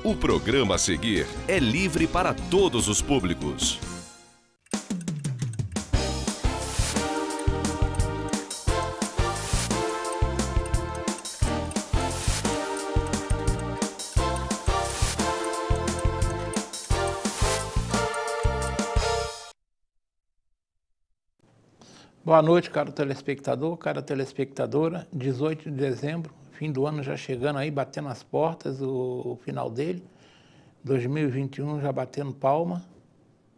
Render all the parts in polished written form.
O programa a seguir é livre para todos os públicos. Boa noite, caro telespectador, cara telespectadora. 18 de dezembro, fim do ano já chegando aí, batendo as portas, o final dele. 2021 já batendo palma,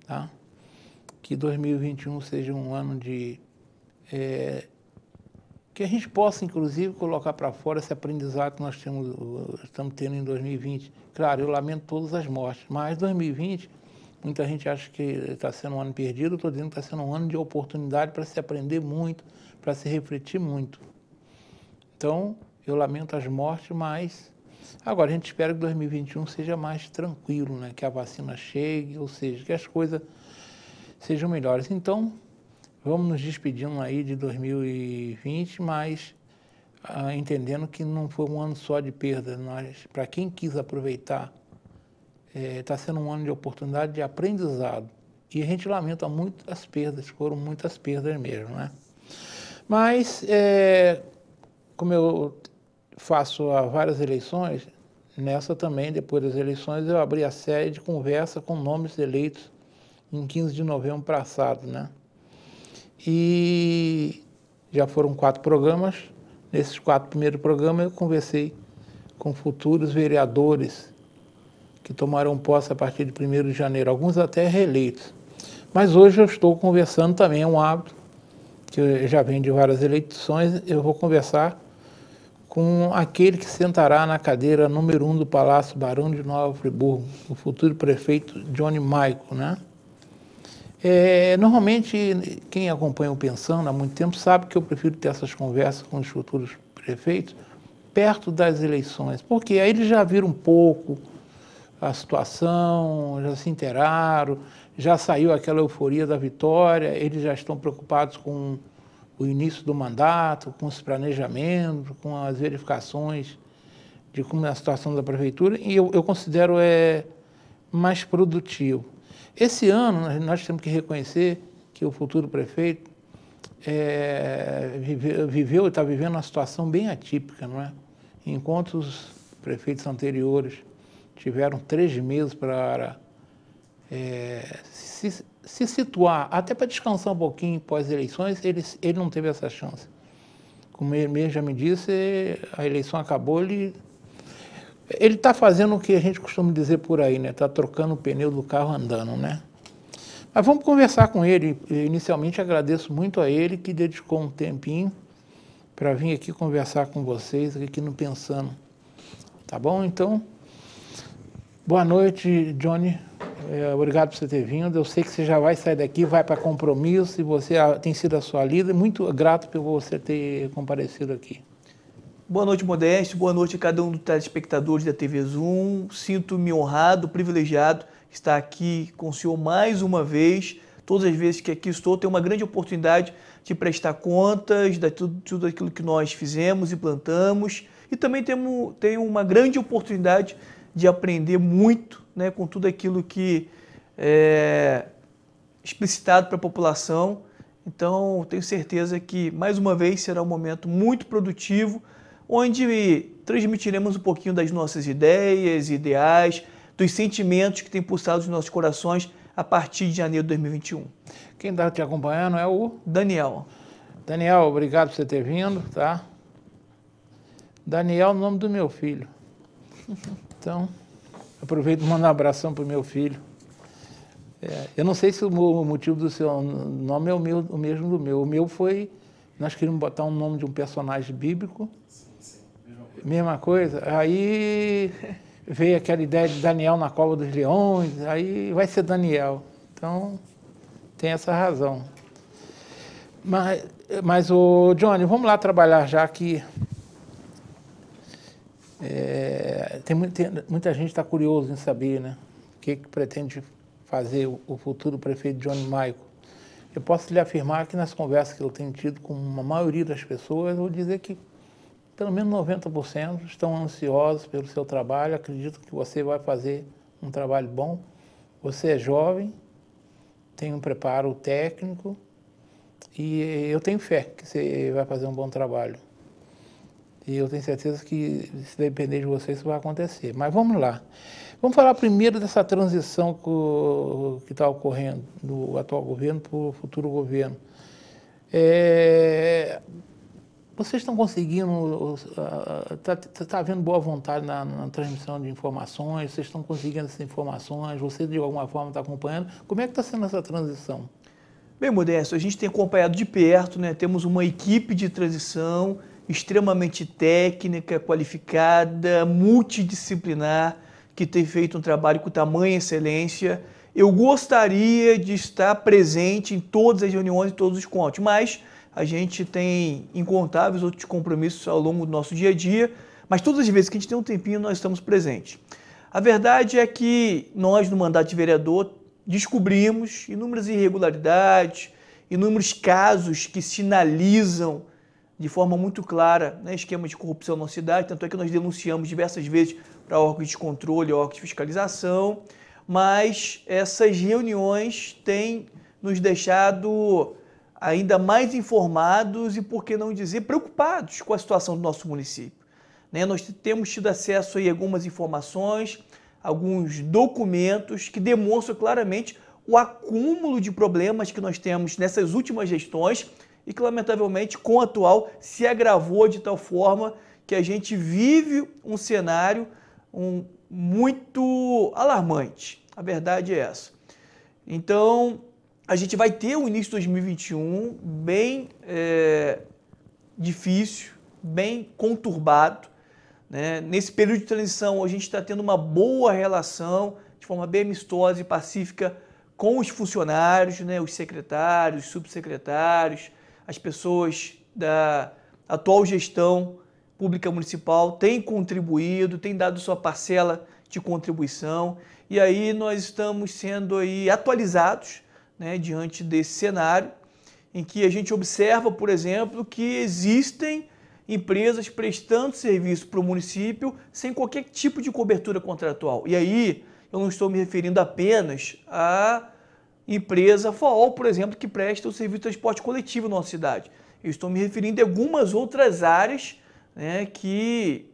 tá? Que 2021 seja um ano de... que a gente possa, inclusive, colocar para fora esse aprendizado que nós estamos tendo em 2020. Claro, eu lamento todas as mortes, mas 2020... muita gente acha que está sendo um ano perdido, eu estou dizendo que está sendo um ano de oportunidade para se aprender muito, para se refletir muito. Então, eu lamento as mortes, mas agora a gente espera que 2021 seja mais tranquilo, né? Que a vacina chegue, ou seja, que as coisas sejam melhores. Então, vamos nos despedindo aí de 2020, mas entendendo que não foi um ano só de perda. Para quem quis aproveitar, está sendo um ano de oportunidade, de aprendizado. E a gente lamenta muito as perdas, foram muitas perdas mesmo, né? Mas, como eu faço várias eleições, nessa também, depois das eleições, eu abri a série de conversa com nomes eleitos em 15 de novembro passado, né? E já foram 4 programas. Nesses 4 primeiros programas eu conversei com futuros vereadores que tomarão posse a partir de 1º de janeiro, alguns até reeleitos. Mas hoje eu estou conversando também, é um hábito, que eu já venho de várias eleições, eu vou conversar com aquele que sentará na cadeira número 1 do Palácio Barão de Nova Friburgo, o futuro prefeito Johnny Maico, né? Normalmente, quem acompanha o Pensando há muito tempo sabe que eu prefiro ter essas conversas com os futuros prefeitos perto das eleições, porque aí eles já viram um pouco a situação, já se inteiraram, já saiu aquela euforia da vitória, eles já estão preocupados com o início do mandato, com os planejamentos, com as verificações de como é a situação da prefeitura, e eu considero mais produtivo. Esse ano, nós temos que reconhecer que o futuro prefeito viveu e está vivendo uma situação bem atípica, não é? Enquanto os prefeitos anteriores tiveram 3 meses para se situar, até para descansar um pouquinho pós-eleições, ele não teve essa chance. Como ele mesmo já me disse, a eleição acabou, ele está fazendo o que a gente costuma dizer por aí, né? Está trocando o pneu do carro andando, né? Mas vamos conversar com ele. Inicialmente agradeço muito a ele que dedicou um tempinho para vir aqui conversar com vocês, aqui no Pensando. Tá bom? Então, boa noite, Johnny. Obrigado por você ter vindo. Eu sei que você já vai sair daqui, vai para compromisso, e você tem sido a sua líder. Muito grato por você ter comparecido aqui. Boa noite, Modesto. Boa noite a cada um dos telespectadores da TV Zoom. Sinto-me honrado, privilegiado de estar aqui com o senhor mais uma vez. Todas as vezes que aqui estou, tenho uma grande oportunidade de prestar contas de tudo aquilo que nós fizemos e plantamos. E também tenho uma grande oportunidade de aprender muito, né, com tudo aquilo que é explicitado para a população. Então, tenho certeza que, mais uma vez, será um momento muito produtivo, onde transmitiremos um pouquinho das nossas ideias, ideais, dos sentimentos que têm pulsado os nossos corações a partir de janeiro de 2021. Quem está te acompanhando é o Daniel. Daniel, obrigado por você ter vindo, tá? Daniel é o nome do meu filho. Então, aproveito para mandar um abração para o meu filho. Eu não sei se o motivo do seu nome é o mesmo do meu. O meu foi, nós queríamos botar um nome de um personagem bíblico. Sim. Mesma coisa. Aí veio aquela ideia de Daniel na cova dos leões, aí vai ser Daniel. Então, tem essa razão. Mas o Johnny, vamos lá trabalhar já que muita gente está curioso em saber, né, o que pretende fazer o futuro prefeito Johnny Maico. Eu posso lhe afirmar que nas conversas que eu tenho tido com a maioria das pessoas, eu vou dizer que pelo menos 90% estão ansiosos pelo seu trabalho, acreditam que você vai fazer um trabalho bom. Você é jovem, tem um preparo técnico e eu tenho fé que você vai fazer um bom trabalho. E eu tenho certeza que, se depender de você, isso vai acontecer. Mas vamos lá. Vamos falar primeiro dessa transição que está ocorrendo do atual governo para o futuro governo. Vocês estão conseguindo, está havendo boa vontade na transmissão de informações, vocês estão conseguindo essas informações, você de alguma forma está acompanhando. Como é que está sendo essa transição? Bem, Modesto, a gente tem acompanhado de perto, né? Temos uma equipe de transição extremamente técnica, qualificada, multidisciplinar, que tem feito um trabalho com tamanha excelência. Eu gostaria de estar presente em todas as reuniões e todos os encontros, mas a gente tem incontáveis outros compromissos ao longo do nosso dia a dia, mas todas as vezes que a gente tem um tempinho, nós estamos presentes. A verdade é que nós, no mandato de vereador, descobrimos inúmeras irregularidades, inúmeros casos que sinalizam de forma muito clara, né, esquema de corrupção na nossa cidade, tanto é que nós denunciamos diversas vezes para órgãos de controle, órgãos de fiscalização, mas essas reuniões têm nos deixado ainda mais informados e, por que não dizer, preocupados com a situação do nosso município. Né? Nós temos tido acesso a algumas informações, alguns documentos que demonstram claramente o acúmulo de problemas que nós temos nessas últimas gestões e que, lamentavelmente, com a atual, se agravou de tal forma que a gente vive um cenário muito alarmante. A verdade é essa. Então, a gente vai ter um início de 2021 bem difícil, bem conturbado. Né? Nesse período de transição, a gente está tendo uma boa relação, de forma bem amistosa e pacífica, com os funcionários, né? Os secretários, os subsecretários, as pessoas da atual gestão pública municipal têm contribuído, têm dado sua parcela de contribuição, e aí nós estamos sendo aí atualizados, né, diante desse cenário, em que a gente observa, por exemplo, que existem empresas prestando serviço para o município sem qualquer tipo de cobertura contratual. E aí eu não estou me referindo apenas à empresa FAOL, por exemplo, que presta o serviço de transporte coletivo na nossa cidade. Eu estou me referindo a algumas outras áreas, né, que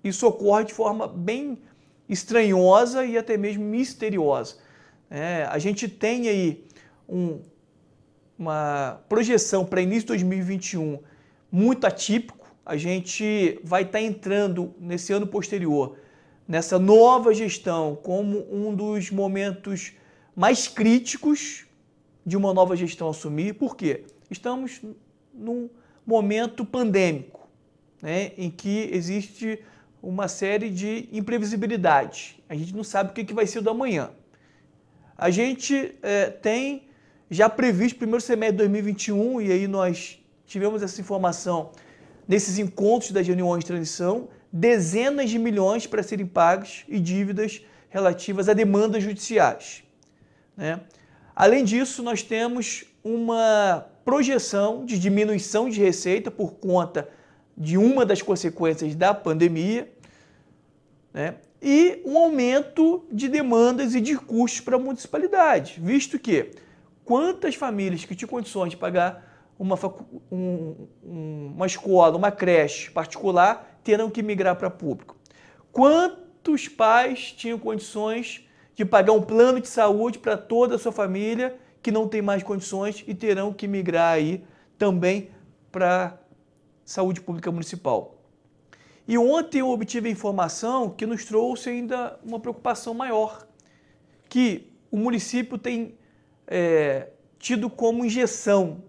isso ocorre de forma bem estranhosa e até mesmo misteriosa. A gente tem aí uma projeção para início de 2021 muito atípico. A gente vai estar entrando nesse ano posterior, nessa nova gestão, como um dos momentos mais críticos de uma nova gestão assumir. Por quê? Estamos num momento pandêmico, né, em que existe uma série de imprevisibilidades. A gente não sabe o que vai ser do amanhã. A gente tem já previsto o primeiro semestre de 2021, e aí nós tivemos essa informação nesses encontros das reuniões de transição, dezenas de milhões para serem pagos e dívidas relativas a demandas judiciais. Né? Além disso, nós temos uma projeção de diminuição de receita por conta de uma das consequências da pandemia, né? E um aumento de demandas e de custos para a municipalidade, visto que quantas famílias que tinham condições de pagar uma escola, uma creche particular, terão que migrar para público? Quantos pais tinham condições de pagar um plano de saúde para toda a sua família que não tem mais condições e terão que migrar aí também para saúde pública municipal? E ontem eu obtive a informação que nos trouxe ainda uma preocupação maior, que o município tem tido como injeção,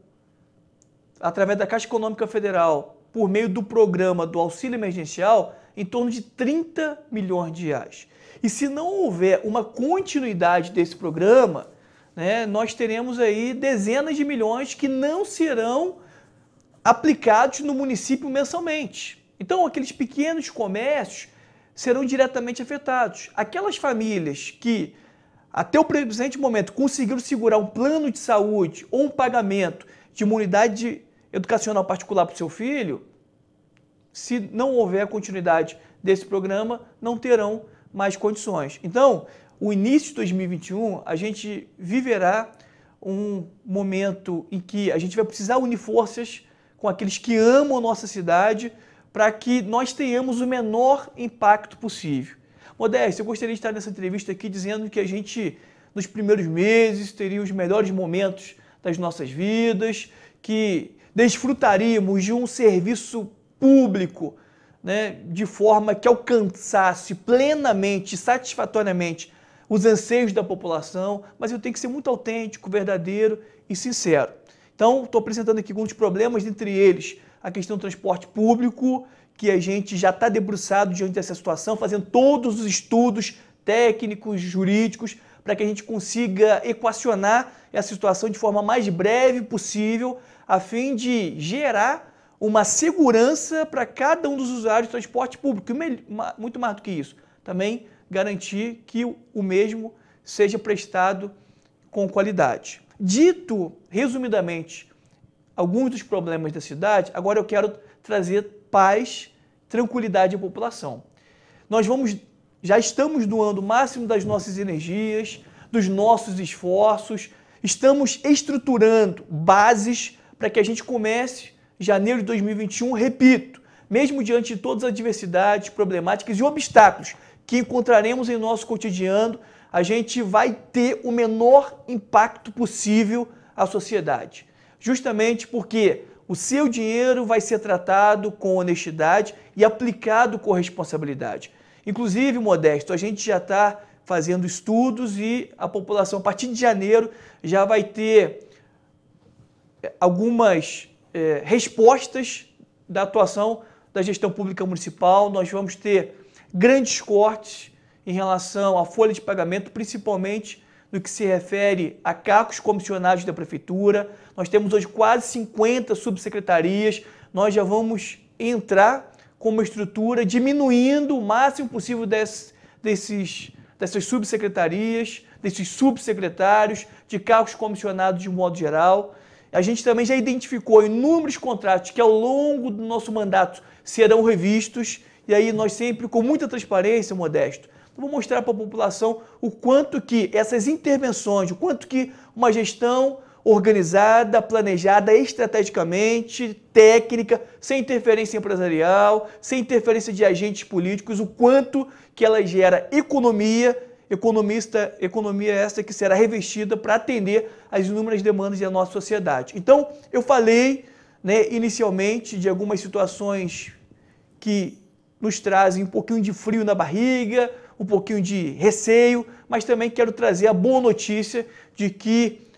através da Caixa Econômica Federal, por meio do programa do auxílio emergencial, em torno de 30 milhões de reais. E se não houver uma continuidade desse programa, né, nós teremos aí dezenas de milhões que não serão aplicados no município mensalmente. Então, aqueles pequenos comércios serão diretamente afetados. Aquelas famílias que até o presente momento, conseguiram segurar um plano de saúde ou um pagamento de uma unidade educacional particular para o seu filho, se não houver continuidade desse programa, não terão mais condições. Então, o início de 2021, a gente viverá um momento em que a gente vai precisar unir forças com aqueles que amam a nossa cidade para que nós tenhamos o menor impacto possível. Modesto, eu gostaria de estar nessa entrevista aqui dizendo que a gente, nos primeiros meses, teria os melhores momentos das nossas vidas, que desfrutaríamos de um serviço público, né, de forma que alcançasse plenamente, satisfatoriamente os anseios da população, mas eu tenho que ser muito autêntico, verdadeiro e sincero. Então, estou apresentando aqui alguns problemas, entre eles a questão do transporte público, que a gente já está debruçado diante dessa situação, fazendo todos os estudos técnicos, jurídicos, para que a gente consiga equacionar essa situação de forma mais breve possível, a fim de gerar uma segurança para cada um dos usuários de transporte público. E muito mais do que isso, também garantir que o mesmo seja prestado com qualidade. Dito, resumidamente, alguns dos problemas da cidade, agora eu quero trazer paz, tranquilidade à população. Já estamos doando o máximo das nossas energias, dos nossos esforços, estamos estruturando bases para que a gente comece janeiro de 2021, repito, mesmo diante de todas as adversidades, problemáticas e obstáculos que encontraremos em nosso cotidiano, a gente vai ter o menor impacto possível à sociedade. Justamente porque o seu dinheiro vai ser tratado com honestidade e aplicado com responsabilidade. Inclusive, Modesto, a gente já está fazendo estudos e a população, a partir de janeiro, já vai ter algumas respostas da atuação da gestão pública municipal. Nós vamos ter grandes cortes em relação à folha de pagamento, principalmente no que se refere a cargos comissionados da prefeitura. Nós temos hoje quase 50 subsecretarias. Nós já vamos entrar com uma estrutura diminuindo o máximo possível dessas subsecretarias, desses subsecretários, de cargos comissionados de um modo geral. A gente também já identificou inúmeros contratos que ao longo do nosso mandato serão revistos, e aí nós sempre, com muita transparência, Modesto, vamos mostrar para a população o quanto que essas intervenções, o quanto que uma gestão organizada, planejada estrategicamente, técnica, sem interferência empresarial, sem interferência de agentes políticos, o quanto que ela gera economia essa que será revestida para atender às inúmeras demandas da nossa sociedade. Então, eu falei, inicialmente de algumas situações que nos trazem um pouquinho de frio na barriga, um pouquinho de receio, mas também quero trazer a boa notícia de que,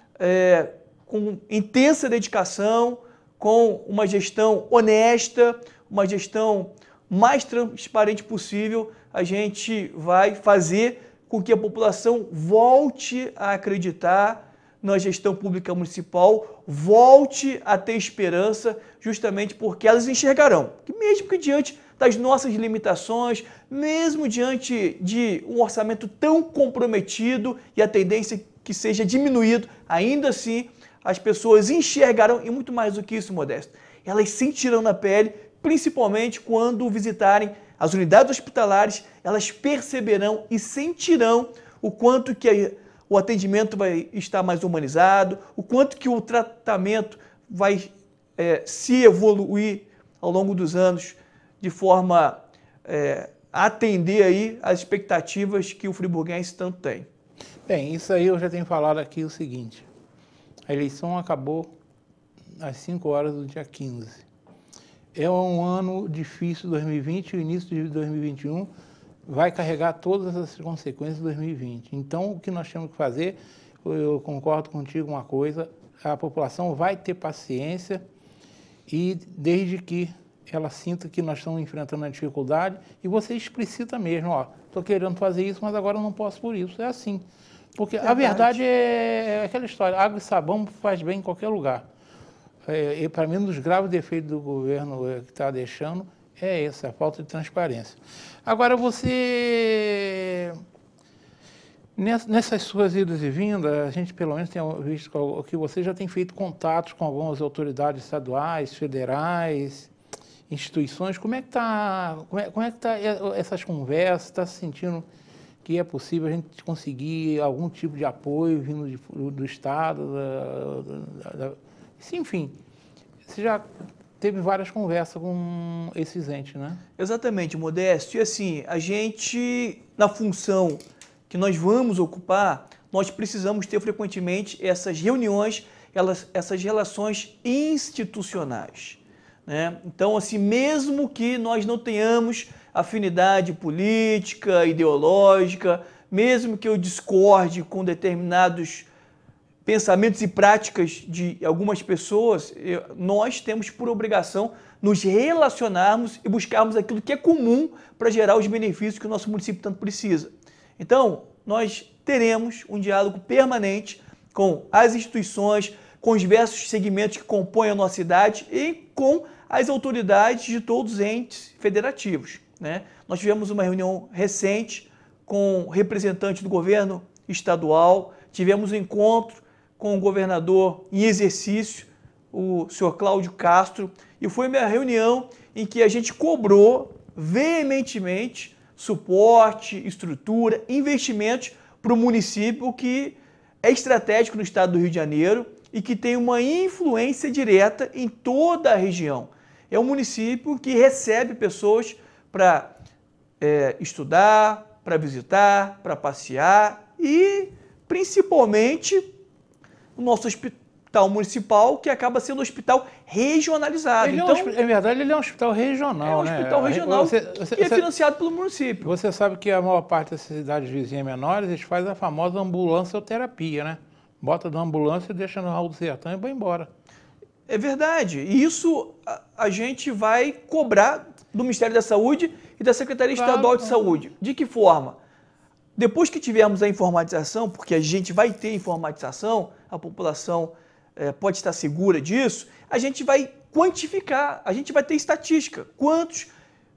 com intensa dedicação, com uma gestão honesta, uma gestão mais transparente possível, a gente vai fazer com que a população volte a acreditar na gestão pública municipal, volte a ter esperança, justamente porque elas enxergarão que mesmo que diante das nossas limitações, mesmo diante de um orçamento tão comprometido e a tendência que seja diminuído, ainda assim as pessoas enxergarão, e muito mais do que isso, Modesto, elas sentirão na pele, principalmente quando visitarem as unidades hospitalares, elas perceberão e sentirão o quanto que o atendimento vai estar mais humanizado, o quanto que o tratamento vai se evoluir ao longo dos anos de forma a atender aí as expectativas que o friburguense tanto tem. Bem, isso aí eu já tenho falado aqui o seguinte, a eleição acabou às 5 horas do dia 15. É um ano difícil, 2020, o início de 2021 vai carregar todas as consequências de 2020. Então, o que nós temos que fazer, eu concordo contigo uma coisa, a população vai ter paciência e desde que ela sinta que nós estamos enfrentando a dificuldade e você explicita mesmo, estou querendo fazer isso, mas agora eu não posso por isso. É assim. Porque a verdade é aquela história, água e sabão faz bem em qualquer lugar. Para mim, um dos graves defeitos do governo que está deixando é essa, a falta de transparência. Agora, você Nessas suas idas e vindas, a gente pelo menos tem visto que você já tem feito contatos com algumas autoridades estaduais, federais, instituições. Como é que está essas conversas? Está se sentindo que é possível a gente conseguir algum tipo de apoio vindo do Estado? Enfim, você já teve várias conversas com esses entes, né? Exatamente, Modesto. E assim, a gente, na função que nós vamos ocupar, nós precisamos ter frequentemente essas reuniões, essas relações institucionais, né? Então, assim, mesmo que nós não tenhamos afinidade política, ideológica, mesmo que eu discorde com determinados pensamentos e práticas de algumas pessoas, nós temos por obrigação nos relacionarmos e buscarmos aquilo que é comum para gerar os benefícios que o nosso município tanto precisa. Então, nós teremos um diálogo permanente com as instituições, com os diversos segmentos que compõem a nossa cidade e com as autoridades de todos os entes federativos, né? Nós tivemos uma reunião recente com representantes do governo estadual, tivemos um encontro com o governador em exercício, o senhor Cláudio Castro, e foi uma reunião em que a gente cobrou veementemente suporte, estrutura, investimentos para o município que é estratégico no estado do Rio de Janeiro e que tem uma influência direta em toda a região. É um município que recebe pessoas para estudar, para visitar, para passear e, principalmente, o nosso hospital municipal, que acaba sendo um hospital regionalizado. Em verdade, ele é um hospital regional, né? É um hospital regional que é financiado pelo município. Você sabe que a maior parte das cidades vizinhas menores, eles fazem a famosa ambulancioterapia, né? Bota na ambulância e deixa no Raul do Sertão e vai embora. É verdade. E isso a gente vai cobrar do Ministério da Saúde e da Secretaria Estadual de Saúde. De que forma? Depois que tivermos a informatização, porque a gente vai ter informatização, a população pode estar segura disso, a gente vai quantificar, a gente vai ter estatística. Quantos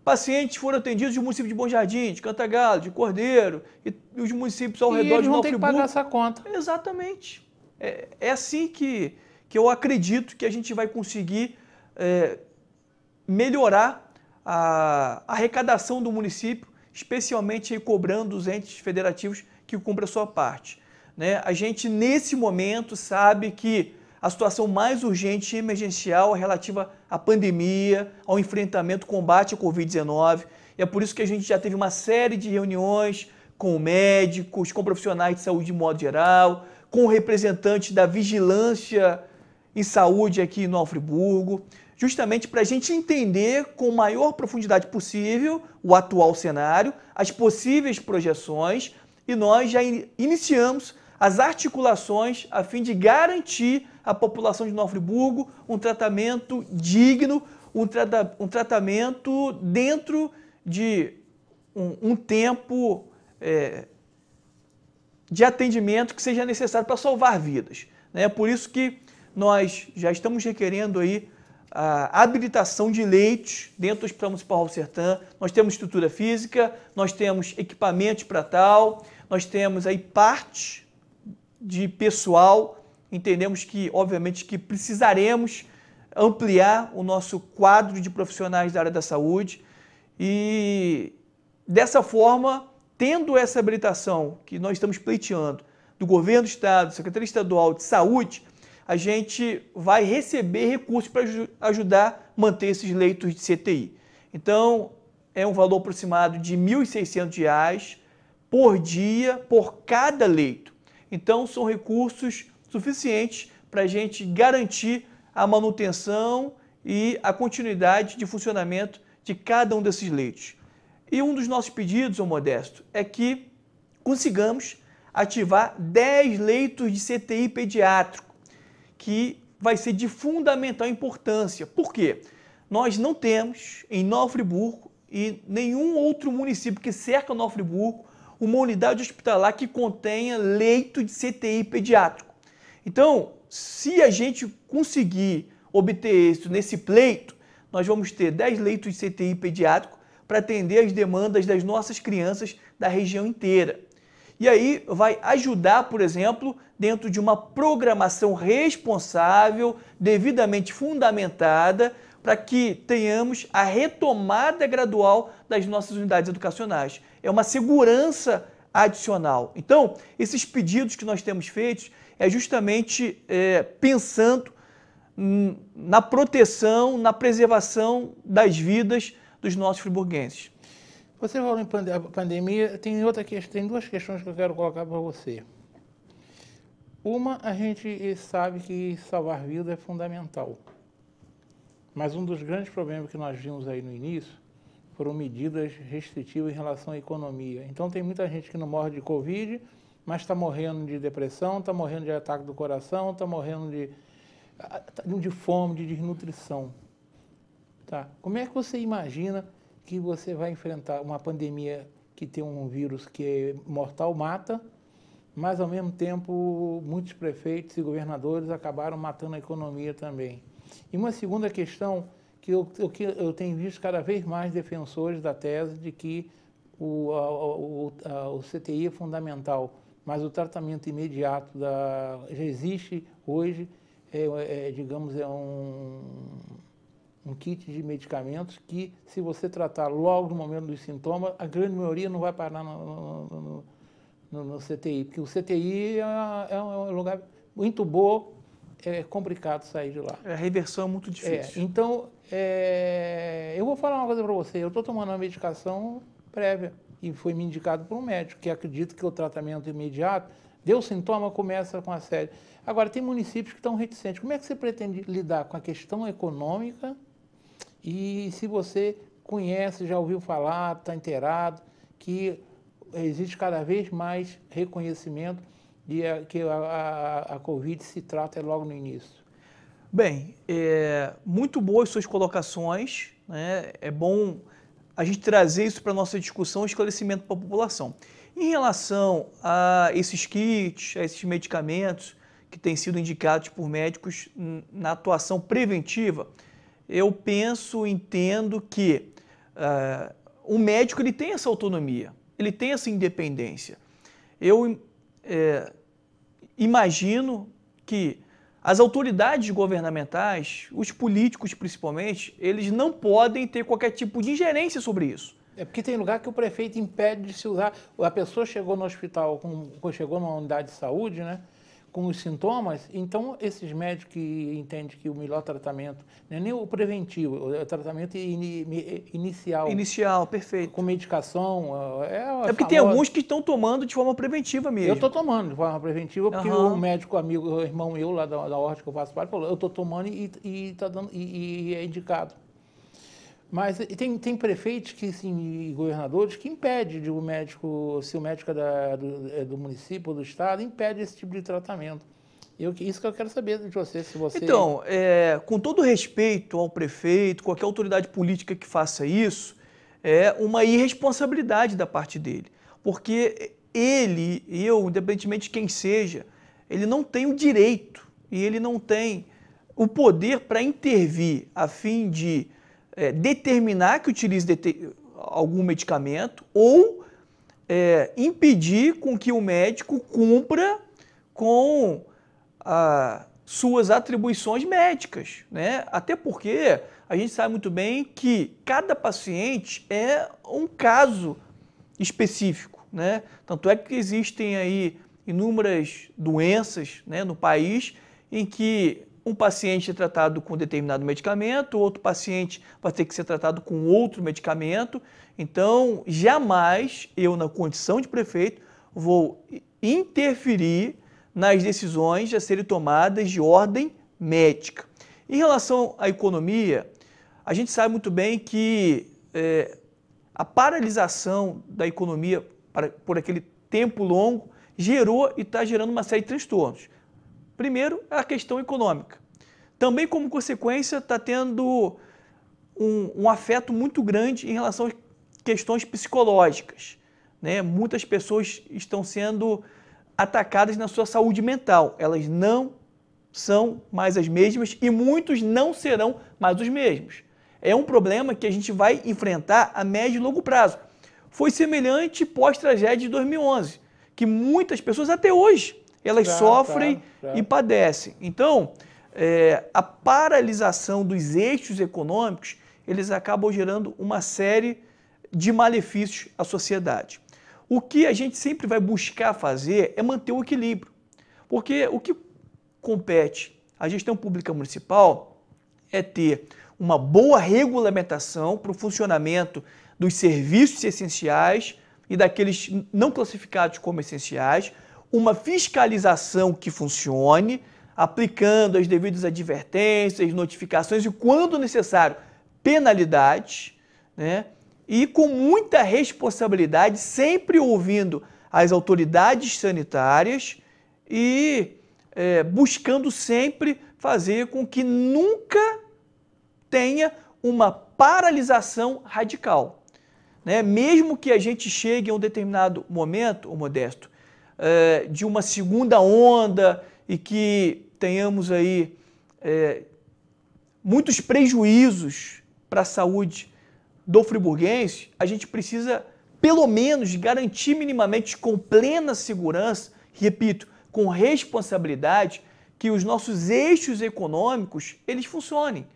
pacientes foram atendidos no município de Bom Jardim, de Cantagalo, de Cordeiro e os municípios ao redor de Nova Friburgo. E eles vão ter que pagar essa conta. Exatamente. É assim que eu acredito que a gente vai conseguir melhorar a arrecadação do município, especialmente cobrando os entes federativos que cumprem a sua parte, né? A gente, nesse momento, sabe que a situação mais urgente e emergencial é relativa à pandemia, ao enfrentamento, combate à Covid-19. E é por isso que a gente já teve uma série de reuniões com médicos, com profissionais de saúde de modo geral, com representantes da vigilância em saúde aqui em Nova Friburgo, justamente para a gente entender com maior profundidade possível o atual cenário, as possíveis projeções, e nós já iniciamos as articulações a fim de garantir à população de Nova Friburgo um tratamento digno, um tratamento dentro de um tempo de atendimento que seja necessário para salvar vidas, né? Por isso que nós já estamos requerendo aí a habilitação de leitos dentro do Hospital Municipal Raul Sertã. Nós temos estrutura física, nós temos equipamentos para tal, nós temos aí parte de pessoal. Entendemos que, obviamente, que precisaremos ampliar o nosso quadro de profissionais da área da saúde e, dessa forma, tendo essa habilitação que nós estamos pleiteando do Governo do Estado, Secretaria Estadual de Saúde, a gente vai receber recursos para ajudar a manter esses leitos de CTI. Então, é um valor aproximado de R$ 1.600 por dia, por cada leito. Então, são recursos suficientes para a gente garantir a manutenção e a continuidade de funcionamento de cada um desses leitos. E um dos nossos pedidos, ô Modesto, é que consigamos ativar 10 leitos de CTI pediátrico, que vai ser de fundamental importância. Por quê? Nós não temos em Nova Friburgo e nenhum outro município que cerca Nova Friburgo uma unidade hospitalar que contenha leito de CTI pediátrico. Então, se a gente conseguir obter êxito nesse pleito, nós vamos ter 10 leitos de CTI pediátrico para atender as demandas das nossas crianças da região inteira. E aí vai ajudar, por exemplo, dentro de uma programação responsável, devidamente fundamentada, para que tenhamos a retomada gradual das nossas unidades educacionais. É uma segurança adicional. Então, esses pedidos que nós temos feitos é justamente pensando na proteção, na preservação das vidas dos nossos friburguenses. Você falou em pandemia, tem duas questões que eu quero colocar para você. Uma, a gente sabe que salvar vida é fundamental. Mas um dos grandes problemas que nós vimos aí no início foram medidas restritivas em relação à economia. Então tem muita gente que não morre de Covid, mas está morrendo de depressão, está morrendo de ataque do coração, está morrendo de fome, de desnutrição. Tá? Como é que você imagina que você vai enfrentar uma pandemia que tem um vírus que é mortal, mata, mas ao mesmo tempo muitos prefeitos e governadores acabaram matando a economia também? E uma segunda questão, que eu tenho visto cada vez mais defensores da tese de que o CTI é fundamental, mas o tratamento imediato já existe hoje, digamos, é um kit de medicamentos que, se você tratar logo no momento dos sintomas, a grande maioria não vai parar no CTI, porque o CTI é um lugar muito bom, é complicado sair de lá. A reversão é muito difícil. Então, eu vou falar uma coisa para você, eu estou tomando uma medicação prévia e foi me indicado por um médico, que acredita que o tratamento imediato, deu sintoma, começa com a série. Agora, tem municípios que estão reticentes. Como é que você pretende lidar com a questão econômica? E se você conhece, já ouviu falar, está inteirado, que existe cada vez mais reconhecimento de que a Covid se trata logo no início? Bem, muito boas suas colocações, né? É bom a gente trazer isso para a nossa discussão, esclarecimento para a população. Em relação a esses kits, a esses medicamentos que têm sido indicados por médicos na atuação preventiva, eu entendo que o médico ele tem essa autonomia, ele tem essa independência. Eu imagino que as autoridades governamentais, os políticos principalmente, eles não podem ter qualquer tipo de ingerência sobre isso. É porque tem lugar que o prefeito impede de se usar. A pessoa chegou no hospital, chegou numa unidade de saúde, né, com os sintomas, então esses médicos que entendem que o melhor tratamento não é nem o preventivo, é o tratamento inicial. Inicial, perfeito. Com medicação. É porque tem alguns que estão tomando de forma preventiva mesmo. Eu estou tomando de forma preventiva, porque um médico amigo, o irmão meu lá da horta que eu faço parte, falou, eu estou tomando e é indicado. Mas tem prefeitos e governadores que impedem de se o médico é do município ou do estado, impede esse tipo de tratamento. Isso que eu quero saber de você, se você... Então, com todo respeito ao prefeito, qualquer autoridade política que faça isso, é uma irresponsabilidade da parte dele. Porque independentemente de quem seja, ele não tem o direito e ele não tem o poder para intervir a fim de determinar que utilize algum medicamento ou impedir com que o médico cumpra com suas atribuições médicas, né? Até porque a gente sabe muito bem que cada paciente é um caso específico, né? Tanto é que existem aí inúmeras doenças, né, no país em que um paciente é tratado com determinado medicamento, outro paciente vai ter que ser tratado com outro medicamento. Então, jamais eu, na condição de prefeito, vou interferir nas decisões a serem tomadas de ordem médica. Em relação à economia, a gente sabe muito bem que a paralisação da economia por aquele tempo longo gerou e está gerando uma série de transtornos. Primeiro, a questão econômica. Também, como consequência, está tendo um afeto muito grande em relação às questões psicológicas, né? Muitas pessoas estão sendo atacadas na sua saúde mental. Elas não são mais as mesmas e muitos não serão mais os mesmos. É um problema que a gente vai enfrentar a médio e longo prazo. Foi semelhante pós-tragédia de 2011, que muitas pessoas, até hoje, elas sofrem e padecem. Então, a paralisação dos eixos econômicos, eles acabam gerando uma série de malefícios à sociedade. O que a gente sempre vai buscar fazer é manter o equilíbrio, porque o que compete à gestão pública municipal é ter uma boa regulamentação para o funcionamento dos serviços essenciais e daqueles não classificados como essenciais, uma fiscalização que funcione, aplicando as devidas advertências, notificações e, quando necessário, penalidades, né? E com muita responsabilidade, sempre ouvindo as autoridades sanitárias e buscando sempre fazer com que nunca tenha uma paralisação radical, né? Mesmo que a gente chegue a um determinado momento, ô Modesto, de uma segunda onda e que tenhamos aí muitos prejuízos para a saúde do friburguense, a gente precisa, pelo menos, garantir minimamente com plena segurança, repito, com responsabilidade, que os nossos eixos econômicos, eles funcionem,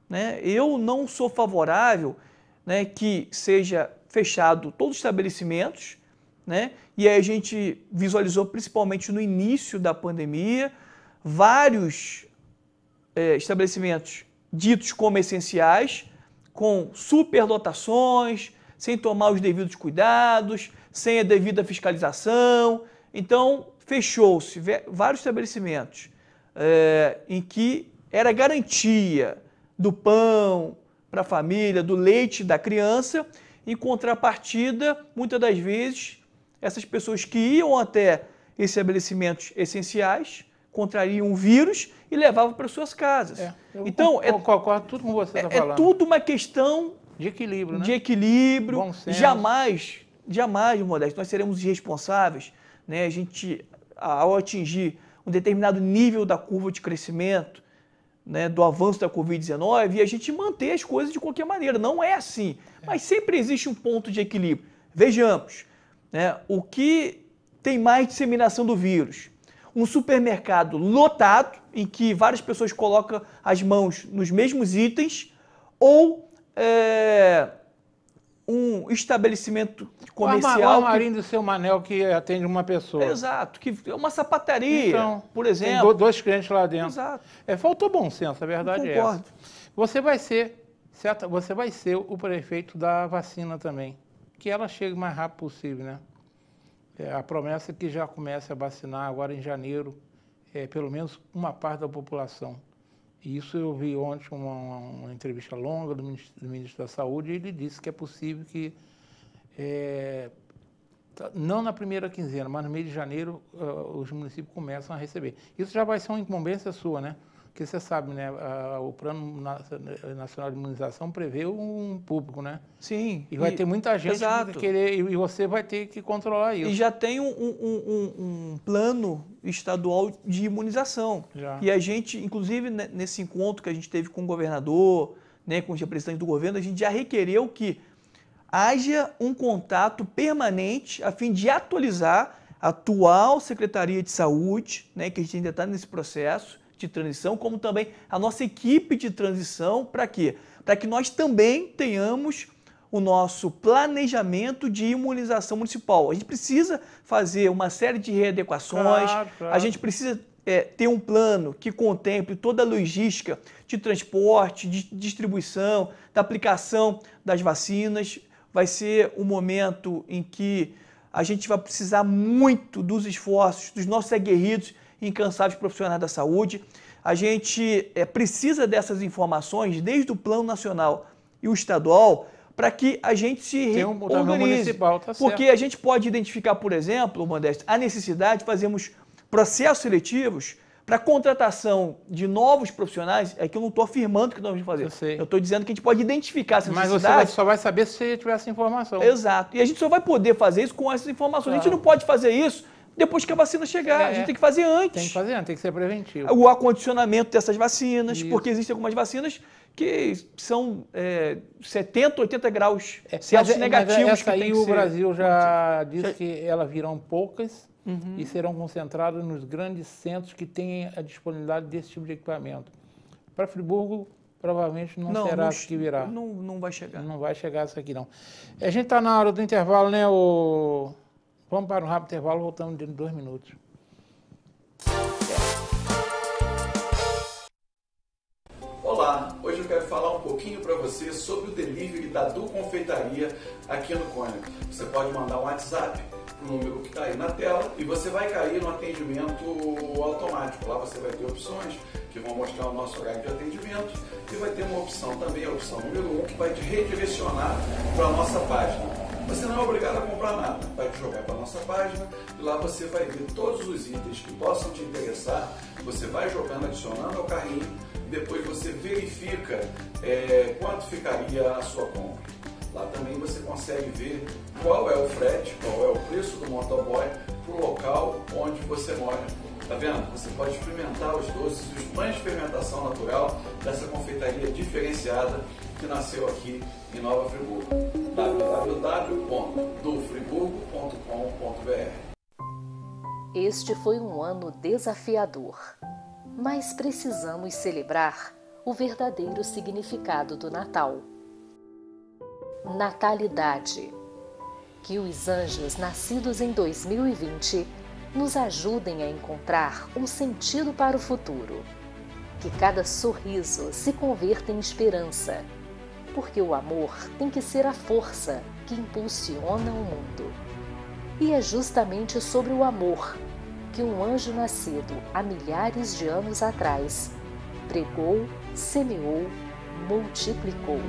né? Eu não sou favorável, né, que seja fechado todos os estabelecimentos, né? E aí a gente visualizou, principalmente no início da pandemia, vários estabelecimentos ditos como essenciais, com superlotações, sem tomar os devidos cuidados, sem a devida fiscalização. Então, fechou-se vários estabelecimentos em que era garantia do pão para a família, do leite da criança. Em contrapartida, muitas das vezes, essas pessoas que iam até esses estabelecimentos essenciais contrariam um vírus e levavam para suas casas. Então, concordo tudo com você está falando. É tudo uma questão de equilíbrio, né? De equilíbrio. Bom senso. Jamais, Modesto, nós seremos irresponsáveis, né? A gente, ao atingir um determinado nível da curva de crescimento, né, do avanço da Covid-19, e a gente manter as coisas de qualquer maneira. Não é assim. Mas sempre existe um ponto de equilíbrio. Vejamos, né, o que tem mais disseminação do vírus? Um supermercado lotado, em que várias pessoas colocam as mãos nos mesmos itens, ou um estabelecimento comercial... O armarinho do seu Manel que atende uma pessoa. Exato, que é uma sapataria, então, por exemplo. Tem dois clientes lá dentro. Exato. Faltou bom senso, a verdade é essa. Você vai ser o prefeito da vacina também, que ela chegue o mais rápido possível, né? A promessa é que já comece a vacinar agora em janeiro, pelo menos uma parte da população. E isso eu vi ontem uma entrevista longa do ministro da Saúde, e ele disse que é possível que, não na primeira quinzena, mas no mês de janeiro, os municípios começam a receber. Isso já vai ser uma incumbência sua, né? Porque você sabe, né, o Plano Nacional de Imunização prevê um público, né? Sim. E vai ter muita gente que vai querer, e você vai ter que controlar isso. E já tem um plano estadual de imunização. Já. E a gente, inclusive, nesse encontro que a gente teve com o governador, né, com os representantes do governo, a gente já requereu que haja um contato permanente a fim de atualizar a atual Secretaria de Saúde, né, que a gente ainda está nesse processo de transição, como também a nossa equipe de transição. Para quê? Para que nós também tenhamos o nosso planejamento de imunização municipal. A gente precisa fazer uma série de readequações, claro. A gente precisa ter um plano que contemple toda a logística de transporte, de distribuição, da aplicação das vacinas. Vai ser um momento em que a gente vai precisar muito dos esforços dos nossos aguerridos e incansáveis profissionais da saúde. A gente precisa dessas informações desde o plano nacional e o estadual para que a gente se organize. Municipal, tá certo. Porque a gente pode identificar, por exemplo, Modesto, a necessidade de fazermos processos seletivos para contratação de novos profissionais. É que eu não estou afirmando que nós vamos fazer. Eu estou dizendo que a gente pode identificar essa necessidade. Mas você só vai saber se você tiver essa informação. Exato. E a gente só vai poder fazer isso com essas informações. A gente não pode fazer isso depois que a vacina chegar. A gente tem que fazer antes. Tem que fazer antes, tem que ser preventivo. O acondicionamento dessas vacinas, porque existem algumas vacinas que são 70, 80 graus Celsius negativos. Essa aí o Brasil já disse que elas virão poucas e serão concentradas nos grandes centros que têm a disponibilidade desse tipo de equipamento. Para Friburgo, provavelmente não será isso que virá. Não vai chegar. Não vai chegar isso aqui, não. A gente está na hora do intervalo, né? Vamos para um rápido intervalo, voltamos dentro de 2 minutos. Olá, hoje eu quero falar um pouquinho para você sobre o delivery da Du Confeitaria aqui no Cônigo. Você pode mandar um WhatsApp para o número que está aí na tela e você vai cair no atendimento automático. Lá você vai ter opções que vão mostrar o nosso horário de atendimento e vai ter uma opção também, a opção número 1, que vai te redirecionar para a nossa página. Você não é obrigado a comprar nada, vai te jogar para a nossa página e lá você vai ver todos os itens que possam te interessar. Você vai jogando, adicionando ao carrinho e depois você verifica quanto ficaria a sua compra. Lá também você consegue ver qual é o frete, qual é o preço do motoboy para o local onde você mora. Tá vendo? Você pode experimentar os doces, os pães de fermentação natural dessa confeitaria diferenciada que nasceu aqui em Nova Friburgo. www.dufriburgo.com.br. Este foi um ano desafiador, mas precisamos celebrar o verdadeiro significado do Natal. Natalidade. Que os anjos nascidos em 2020 nos ajudem a encontrar um sentido para o futuro. Que cada sorriso se converta em esperança, porque o amor tem que ser a força que impulsiona o mundo. E é justamente sobre o amor que um anjo nascido há milhares de anos atrás pregou, semeou, multiplicou.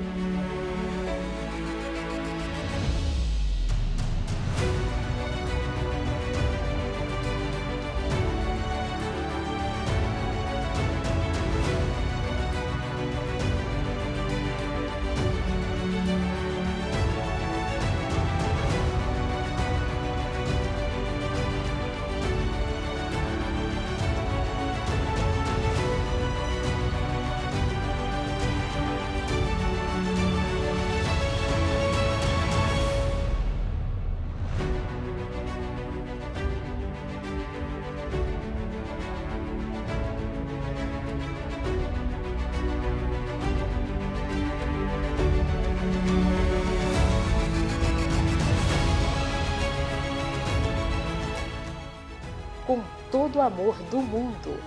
Com todo o amor do mundo,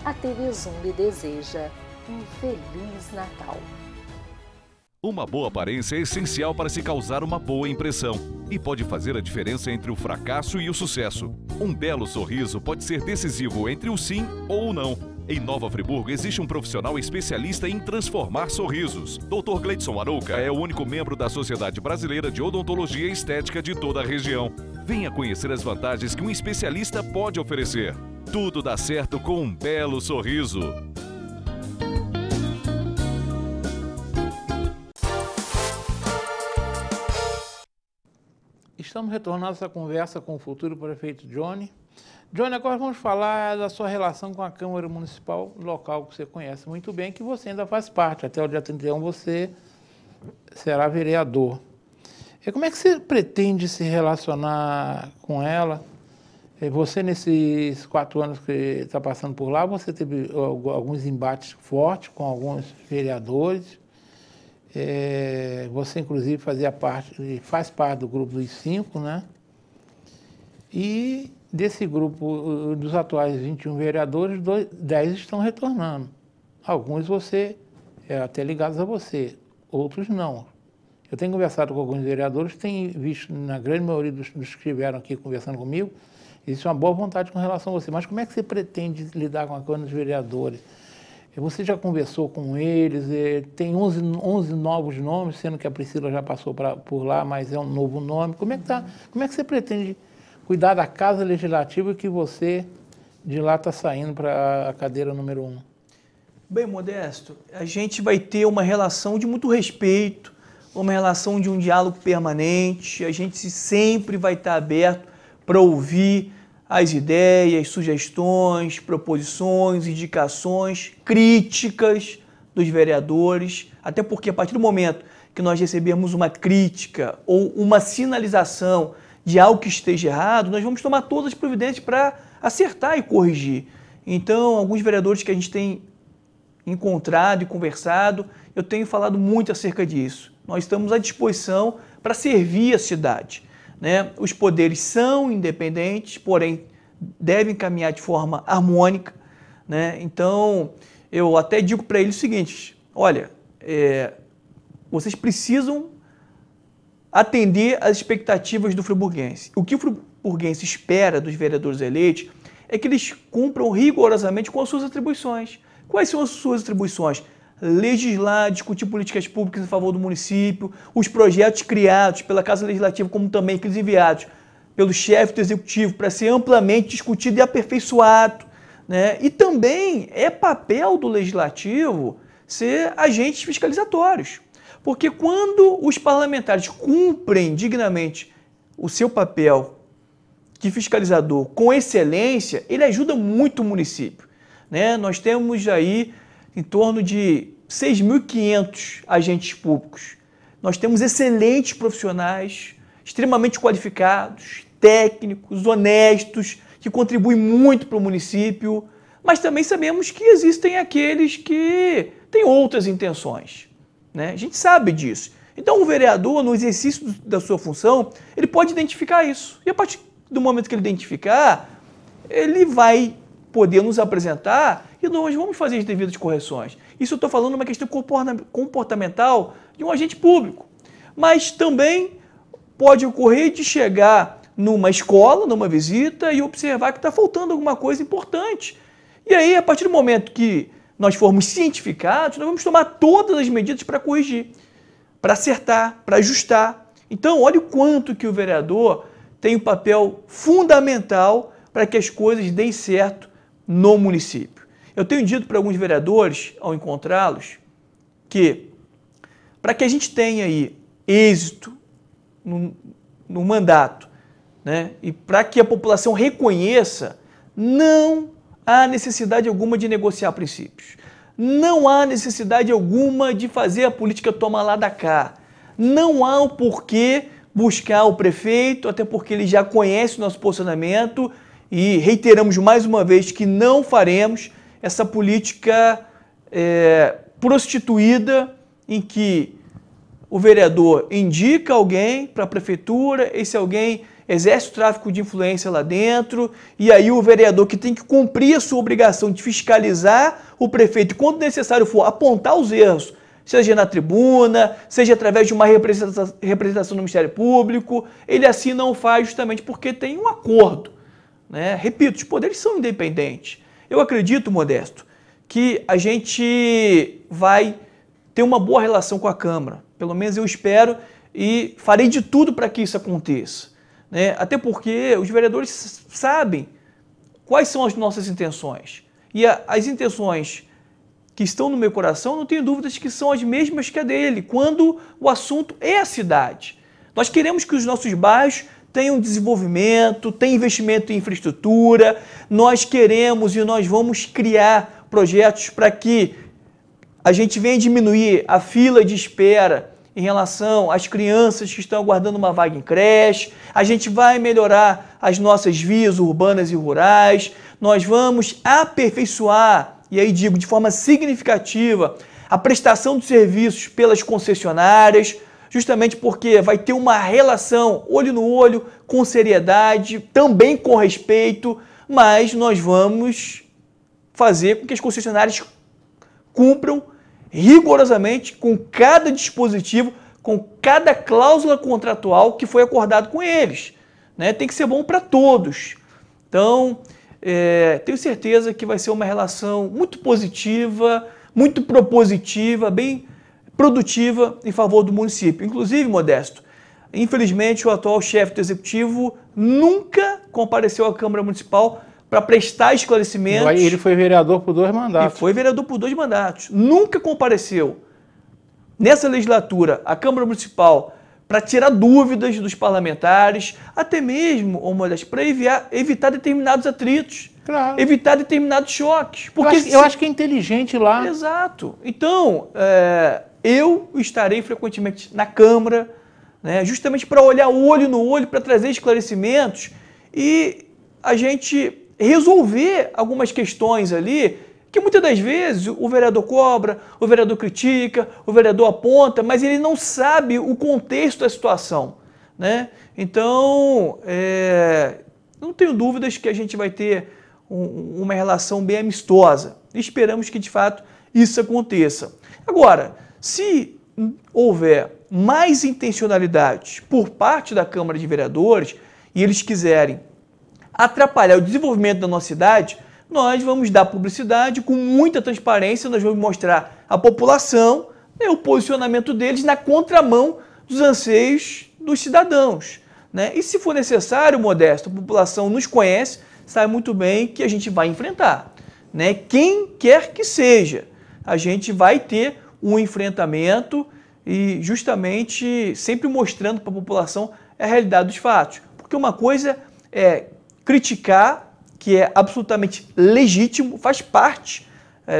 a TV Zoom lhe deseja um Feliz Natal. Uma boa aparência é essencial para se causar uma boa impressão e pode fazer a diferença entre o fracasso e o sucesso. Um belo sorriso pode ser decisivo entre o sim ou o não. Em Nova Friburgo existe um profissional especialista em transformar sorrisos. Dr. Gleidson Arouca é o único membro da Sociedade Brasileira de Odontologia e Estética de toda a região. Venha conhecer as vantagens que um especialista pode oferecer. Tudo dá certo com um belo sorriso. Estamos retornando essa conversa com o futuro prefeito Johnny. Johnny, agora vamos falar da sua relação com a Câmara Municipal local, que você conhece muito bem, que você ainda faz parte. Até o dia 31 você será vereador. E como é que você pretende se relacionar com ela? Você, nesses 4 anos que está passando por lá, você teve alguns embates fortes com alguns vereadores. Você, inclusive, faz parte do grupo dos 5, né? E desse grupo, dos atuais 21 vereadores, 10 estão retornando. Alguns até ligados a você, outros não. Eu tenho conversado com alguns vereadores, tenho visto, na grande maioria dos que estiveram aqui conversando comigo, existe uma boa vontade com relação a você. Mas como é que você pretende lidar com a Câmara dos Vereadores? Você já conversou com eles, tem 11 novos nomes, sendo que a Priscila já passou por lá, mas é um novo nome. Como é que você pretende cuidar da Casa Legislativa que você de lá está saindo para a cadeira número 1? Bem, Modesto, a gente vai ter uma relação de muito respeito, uma relação de um diálogo permanente, a gente sempre vai estar aberto para ouvir as ideias, sugestões, proposições, indicações, críticas, dos vereadores, até porque a partir do momento que nós recebemos uma crítica ou uma sinalização de algo que esteja errado, nós vamos tomar todas as providências para acertar e corrigir. Então, alguns vereadores que a gente tem encontrado e conversado, eu tenho falado muito acerca disso. Nós estamos à disposição para servir a cidade, né? Os poderes são independentes, porém devem caminhar de forma harmônica, né? Então, eu até digo para eles o seguinte: olha, vocês precisam atender às expectativas do friburguense. O que o friburguense espera dos vereadores eleitos é que eles cumpram rigorosamente com as suas atribuições. Quais são as suas atribuições? Legislar, discutir políticas públicas em favor do município, os projetos criados pela Casa Legislativa, como também aqueles enviados pelo chefe do Executivo para ser amplamente discutido e aperfeiçoado, né? E também é papel do Legislativo ser agentes fiscalizatórios, porque quando os parlamentares cumprem dignamente o seu papel de fiscalizador com excelência, ele ajuda muito o município, né? Nós temos aí em torno de 6.500 agentes públicos. Nós temos excelentes profissionais, extremamente qualificados, técnicos, honestos, que contribuem muito para o município, mas também sabemos que existem aqueles que têm outras intenções, né? A gente sabe disso. Então o vereador, no exercício da sua função, ele pode identificar isso. E a partir do momento que ele identificar, ele vai poder nos apresentar e nós vamos fazer as devidas correções. Isso eu estou falando de uma questão comportamental de um agente público. Mas também pode ocorrer de chegar numa escola, numa visita e observar que está faltando alguma coisa importante. E aí, a partir do momento que nós formos cientificados, nós vamos tomar todas as medidas para corrigir, para acertar, para ajustar. Então, olha o quanto que o vereador tem um papel fundamental para que as coisas deem certo no município. Eu tenho dito para alguns vereadores, ao encontrá-los, que para que a gente tenha aí êxito no mandato, né, e para que a população reconheça, não há necessidade alguma de negociar princípios. Não há necessidade alguma de fazer a política tomar lá da cá. Não há o porquê buscar o prefeito, até porque ele já conhece o nosso posicionamento e reiteramos mais uma vez que não faremos essa política prostituída em que o vereador indica alguém para a prefeitura, esse alguém exerce o tráfico de influência lá dentro, e aí o vereador que tem que cumprir a sua obrigação de fiscalizar o prefeito, e quando necessário for apontar os erros, seja na tribuna, seja através de uma representação no Ministério Público, ele assim não faz justamente porque tem um acordo, né? Repito, os poderes são independentes. Eu acredito, Modesto, que a gente vai ter uma boa relação com a Câmara, pelo menos eu espero e farei de tudo para que isso aconteça, né? Até porque os vereadores sabem quais são as nossas intenções. E as intenções que estão no meu coração, não tenho dúvidas que são as mesmas que a dele, quando o assunto é a cidade. Nós queremos que os nossos bairros tenham desenvolvimento, tenham investimento em infraestrutura, nós queremos e nós vamos criar projetos para que a gente venha diminuir a fila de espera em relação às crianças que estão aguardando uma vaga em creche, a gente vai melhorar as nossas vias urbanas e rurais, nós vamos aperfeiçoar, e aí digo de forma significativa, a prestação de serviços pelas concessionárias, justamente porque vai ter uma relação olho no olho, com seriedade, também com respeito, mas nós vamos fazer com que as concessionárias cumpram rigorosamente com cada dispositivo, com cada cláusula contratual que foi acordado com eles, né? Tem que ser bom para todos. Então, tenho certeza que vai ser uma relação muito positiva, muito propositiva, bem produtiva em favor do município. Inclusive, Modesto, infelizmente o atual chefe do Executivo nunca compareceu à Câmara Municipal para prestar esclarecimentos. Ele foi vereador por 2 mandatos. E foi vereador por 2 mandatos. Nunca compareceu nessa legislatura à Câmara Municipal para tirar dúvidas dos parlamentares, até mesmo, Modesto, para evitar determinados atritos. Claro. Evitar determinados choques. Porque eu acho que é inteligente lá. Exato. Então, eu estarei frequentemente na Câmara, né, justamente para olhar olho no olho, para trazer esclarecimentos e a gente resolver algumas questões ali que muitas das vezes o vereador cobra, o vereador critica, o vereador aponta, mas ele não sabe o contexto da situação, né? Então, não tenho dúvidas que a gente vai ter uma relação bem amistosa. Esperamos que, de fato, isso aconteça. Agora, se houver mais intencionalidade por parte da Câmara de Vereadores e eles quiserem atrapalhar o desenvolvimento da nossa cidade, nós vamos dar publicidade com muita transparência, nós vamos mostrar à população, né, o posicionamento deles na contramão dos anseios dos cidadãos, né? E se for necessário, Modesto, a população nos conhece, sabe muito bem que a gente vai enfrentar, né? Quem quer que seja, a gente vai ter um enfrentamento e justamente sempre mostrando para a população a realidade dos fatos. Porque uma coisa é criticar, que é absolutamente legítimo, faz parte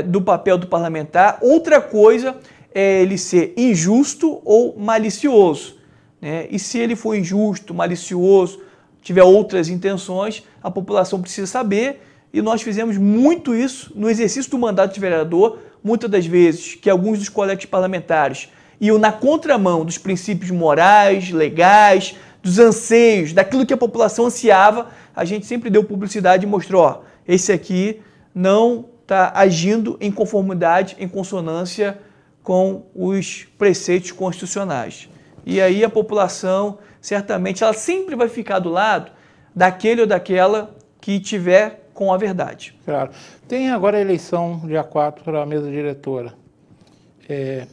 do papel do parlamentar. Outra coisa é ele ser injusto ou malicioso, né? E se ele for injusto, malicioso, tiver outras intenções, a população precisa saber, e nós fizemos muito isso no exercício do mandato de vereador, muitas das vezes que alguns dos colegas parlamentares iam na contramão dos princípios morais, legais, dos anseios, daquilo que a população ansiava, a gente sempre deu publicidade e mostrou, ó, esse aqui não está agindo em conformidade, em consonância com os preceitos constitucionais. E aí a população, certamente, ela sempre vai ficar do lado daquele ou daquela que tiver com a verdade. Claro. Tem agora a eleição, dia 4, para a mesa diretora.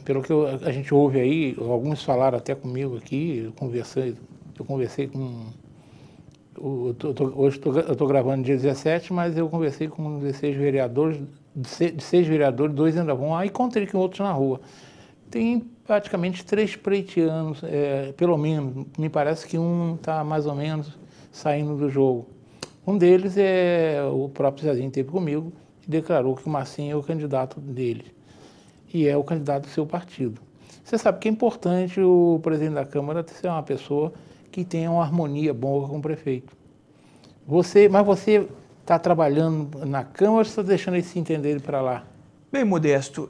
Pelo que a gente ouve aí, alguns falaram até comigo aqui, eu conversei com... Hoje eu estou gravando dia 17, mas eu conversei com 16 vereadores, de 6 vereadores, 2 ainda vão, aí encontrei com outros na rua. Tem praticamente 3 pleitianos, pelo menos, me parece que um está mais ou menos saindo do jogo. Um deles é o próprio Zezinho, esteve comigo e declarou que o Marcinho é o candidato dele e é o candidato do seu partido. Você sabe que é importante o presidente da Câmara ser uma pessoa que tenha uma harmonia boa com o prefeito. Mas você está trabalhando na Câmara ou você está deixando ele se entender para lá? Bem, Modesto,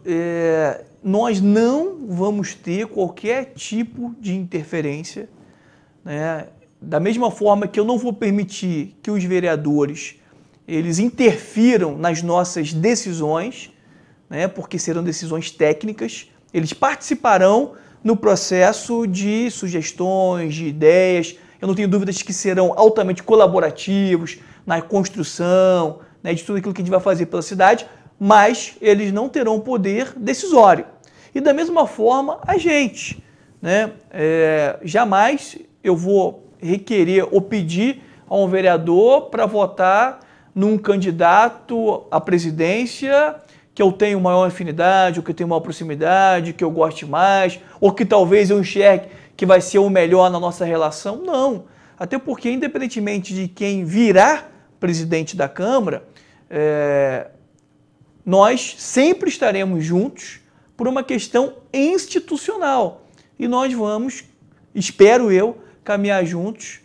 nós não vamos ter qualquer tipo de interferência, né? Da mesma forma que eu não vou permitir que os vereadores eles interfiram nas nossas decisões, né? Porque serão decisões técnicas, eles participarão no processo de sugestões, de ideias. Eu não tenho dúvidas que serão altamente colaborativos na construção, né, de tudo aquilo que a gente vai fazer pela cidade, mas eles não terão poder decisório. E da mesma forma, a gente, né, jamais eu vou requerer ou pedir a um vereador para votar num candidato à presidência que eu tenho maior afinidade, ou que eu tenho maior proximidade, que eu goste mais, ou que talvez eu enxergue que vai ser o melhor na nossa relação. Não. Até porque, independentemente de quem virá presidente da Câmara, nós sempre estaremos juntos por uma questão institucional. E nós vamos, espero eu, caminhar juntos,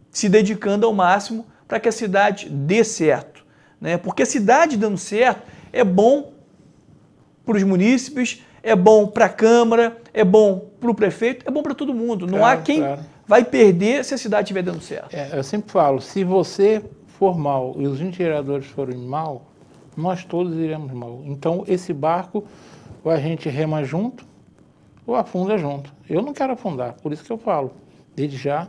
se dedicando ao máximo para que a cidade dê certo, né? Porque a cidade dando certo é bom para os munícipes, é bom para a Câmara, é bom para o prefeito, é bom para todo mundo. Não há quem vai perder se a cidade estiver dando certo. Eu sempre falo, se você for mal e os 20 vereadores forem mal, nós todos iremos mal. Então, esse barco, ou a gente rema junto, ou afunda junto. Eu não quero afundar, por isso que eu falo. Desde já,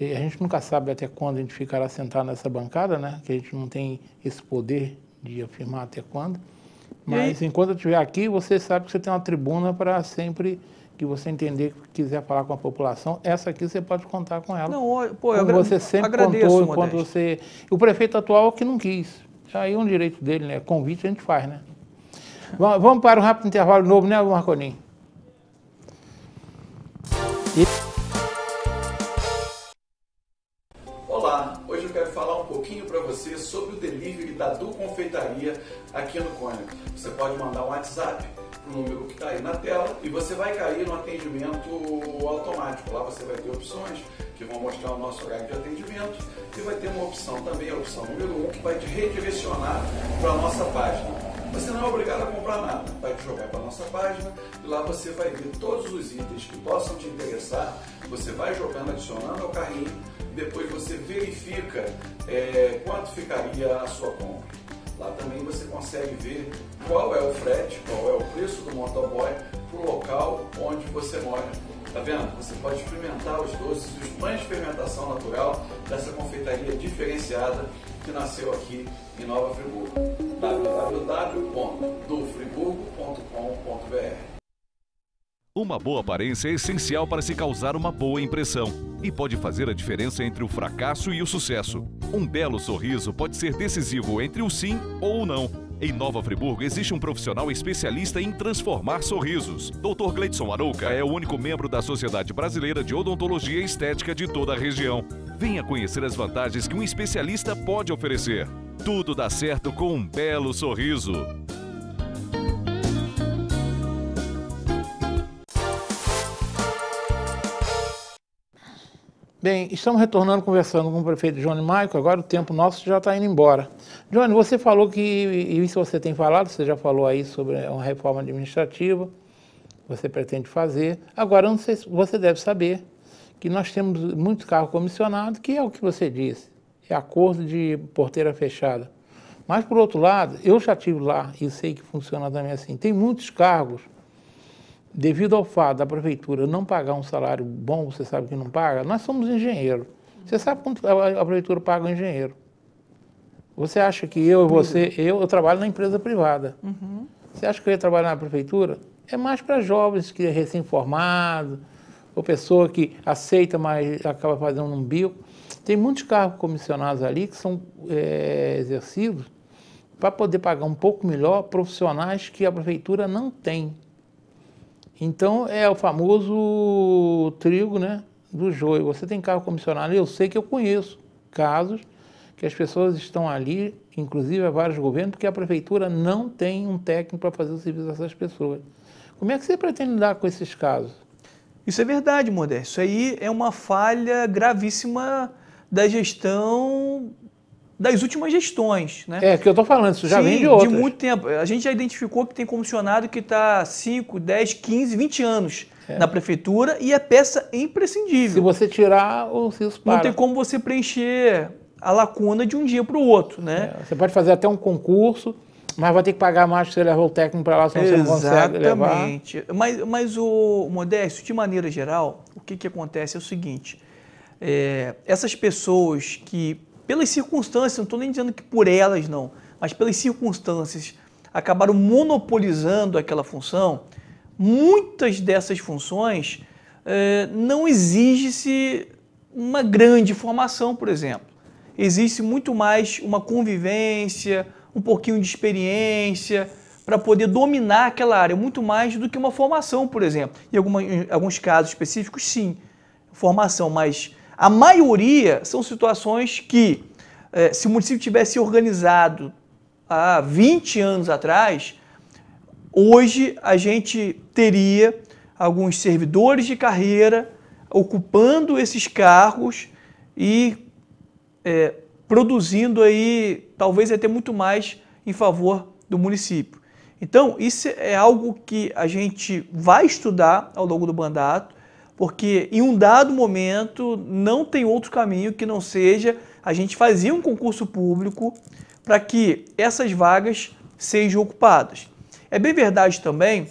a gente nunca sabe até quando a gente ficará sentado nessa bancada, né? Que a gente não tem esse poder de afirmar até quando. Mas enquanto eu estiver aqui, você sabe que você tem uma tribuna para sempre que você entender que quiser falar com a população. Essa aqui você pode contar com ela. Não, pô, você sempre contou, enquanto você... O prefeito atual que não quis. Aí é um direito dele, né? Convite a gente faz, né? Vamos para um rápido intervalo novo, né, Marconinho? Olá, hoje eu quero falar um pouquinho para você sobre aqui no Cônigo. Você pode mandar um WhatsApp para o número que está aí na tela e você vai cair no atendimento automático. Lá você vai ter opções que vão mostrar o nosso horário de atendimento e vai ter uma opção também, a opção número 1, que vai te redirecionar para a nossa página. Você não é obrigado a comprar nada, vai te jogar para a nossa página e lá você vai ver todos os itens que possam te interessar, você vai jogando, adicionando ao carrinho e depois você verifica quanto ficaria a sua compra. Lá também você consegue ver qual é o frete, qual é o preço do motoboy para o local onde você mora. Tá vendo? Você pode experimentar os doces, os pães de fermentação natural dessa confeitaria diferenciada que nasceu aqui em Nova Friburgo. www.dofriburgo.com.br. Uma boa aparência é essencial para se causar uma boa impressão e pode fazer a diferença entre o fracasso e o sucesso. Um belo sorriso pode ser decisivo entre o sim ou o não. Em Nova Friburgo existe um profissional especialista em transformar sorrisos. Dr. Gleidson Arouca é o único membro da Sociedade Brasileira de Odontologia e Estética de toda a região. Venha conhecer as vantagens que um especialista pode oferecer. Tudo dá certo com um belo sorriso. Bem, estamos retornando, conversando com o prefeito Johnny Maico. Agora o tempo nosso já está indo embora. Johnny, você falou que, e isso você tem falado, você já falou aí sobre uma reforma administrativa, você pretende fazer. Agora, eu não sei se você deve saber que nós temos muitos carros comissionados, que é o que você disse, é acordo de porteira fechada. Mas, por outro lado, eu já estive lá e sei que funciona também assim. Tem muitos cargos, devido ao fato da prefeitura não pagar um salário bom, você sabe que não paga, nós somos engenheiros. Você sabe quanto a prefeitura paga um engenheiro? Você acha que eu trabalho na empresa privada. Uhum. Você acha que eu ia trabalhar na prefeitura? É mais para jovens que é recém-formado, ou pessoa que aceita, mas acaba fazendo um bico. Tem muitos cargos comissionados ali que são exercidos para poder pagar um pouco melhor profissionais que a prefeitura não tem. Então, é o famoso trigo, né, do joio. Você tem cargo comissionado, eu sei que eu conheço casos que as pessoas estão ali, inclusive a vários governos, porque a prefeitura não tem um técnico para fazer o serviço dessas pessoas. Como é que você pretende lidar com esses casos? Isso é verdade, Modesto. Isso aí é uma falha gravíssima da gestão, das últimas gestões, né? É, que eu estou falando, isso já vem de outras. De muito tempo. A gente já identificou que tem comissionado que está 5, 10, 15, 20 anos na prefeitura e é peça imprescindível. Se você tirar, o serviço para. Não tem como você preencher a lacuna de um dia para o outro, né? Você pode fazer até um concurso, mas vai ter que pagar mais se você levar o técnico para lá, senão você não consegue levar. Exatamente. Mas o Modesto, de maneira geral, o que acontece é o seguinte, essas pessoas que, pelas circunstâncias, não estou nem dizendo que por elas não, mas pelas circunstâncias, acabaram monopolizando aquela função, muitas dessas funções não exige-se uma grande formação, por exemplo. Existe muito mais uma convivência, um pouquinho de experiência para poder dominar aquela área, muito mais do que uma formação, por exemplo. Em alguns casos específicos, sim, formação, mas a maioria são situações que, se o município tivesse organizado há 20 anos atrás, hoje a gente teria alguns servidores de carreira ocupando esses cargos e produzindo aí, talvez até muito mais em favor do município. Então, isso é algo que a gente vai estudar ao longo do mandato, porque em um dado momento não tem outro caminho que não seja a gente fazer um concurso público para que essas vagas sejam ocupadas. É bem verdade também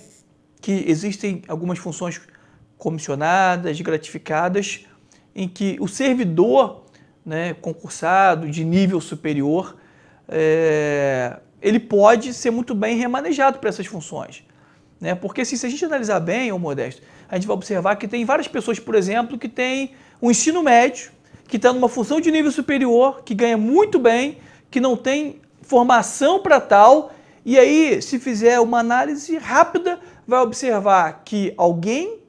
que existem algumas funções comissionadas, gratificadas, em que o servidor, né, concursado de nível superior, ele pode ser muito bem remanejado para essas funções. Né? Porque se a gente analisar bem, ô Modesto, a gente vai observar que tem várias pessoas, por exemplo, que têm um ensino médio, que está numa função de nível superior, que ganha muito bem, que não tem formação para tal, e aí, se fizer uma análise rápida, vai observar que alguém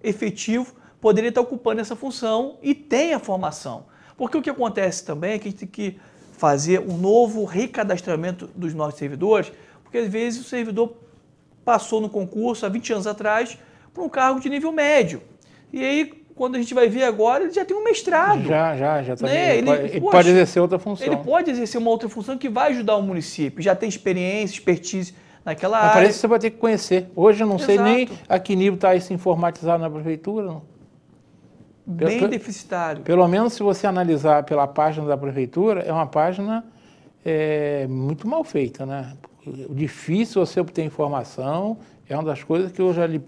efetivo poderia estar ocupando essa função e tem a formação. Porque o que acontece também é que a gente tem que fazer um novo recadastramento dos nossos servidores, Porque às vezes o servidor passou no concurso há 20 anos atrás para um cargo de nível médio. E aí, quando a gente vai ver agora, ele já tem um mestrado. Já também. Né? Ele pode exercer outra função. Ele pode exercer uma outra função que vai ajudar o município. Já tem experiência, expertise naquela Mas área. parece que você vai ter que conhecer. Hoje eu não sei Exato. nem a que nível está isso informatizado na prefeitura. Não. Bem deficitário. Pelo menos se você analisar pela página da prefeitura, é uma página muito mal feita, né? Difícil você obter informação, é uma das coisas que eu já li.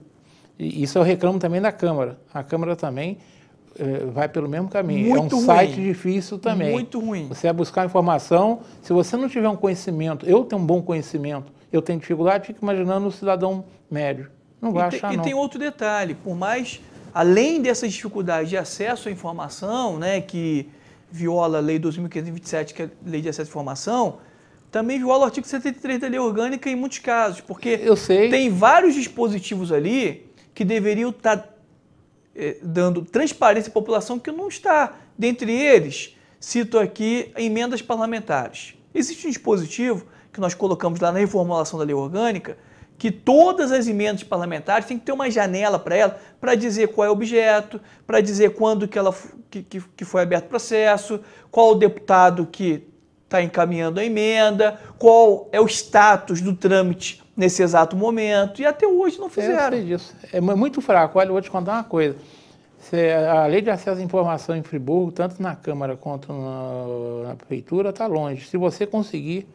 Isso eu reclamo também da Câmara. A Câmara também vai pelo mesmo caminho. Muito é um ruim. site difícil também. Muito ruim. Você vai buscar informação, se você não tiver um conhecimento, eu tenho um bom conhecimento, eu tenho dificuldade, fico imaginando o cidadão médio. Não vai achar, não. E tem outro detalhe, por mais, além dessas dificuldades de acesso à informação, né, que viola a Lei 2.527, que é a Lei de Acesso à Informação, também viola o artigo 73 da Lei Orgânica em muitos casos, porque eu sei. Tem vários dispositivos ali que deveriam estar dando transparência à população que não está. Dentre eles, cito aqui emendas parlamentares. Existe um dispositivo que nós colocamos lá na reformulação da Lei Orgânica, que todas as emendas parlamentares têm que ter uma janela para ela, para dizer qual é o objeto, para dizer quando que foi aberto o processo, qual o deputado que está encaminhando a emenda, qual é o status do trâmite nesse exato momento, e até hoje não fizeram. Eu sei disso. É muito fraco. Olha, eu vou te contar uma coisa. A Lei de Acesso à Informação em Friburgo, tanto na Câmara quanto na Prefeitura, está longe. Se você conseguir,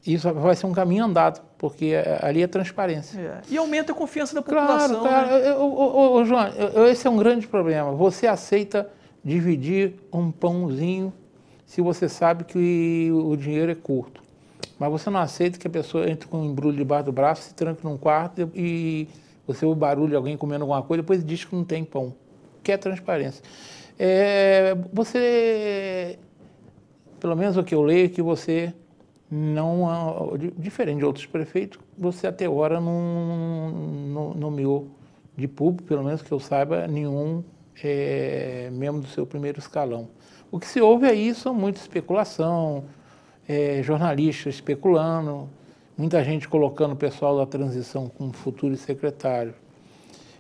isso vai ser um caminho andado, porque ali é transparência. E aumenta a confiança da população. Claro. Né? João, esse é um grande problema. Você aceita dividir um pãozinho se você sabe que o dinheiro é curto. Mas você não aceita que a pessoa entre com um embrulho debaixo do braço, se tranque num quarto e você ouve o barulho de alguém comendo alguma coisa, depois diz que não tem pão. Que é transparência. Você, pelo menos o que eu leio, que você não, diferente de outros prefeitos, você até agora não nomeou de público, pelo menos que eu saiba, nenhum membro do seu primeiro escalão. O que se ouve aí são muita especulação, jornalistas especulando, muita gente colocando o pessoal da transição como futuro secretário.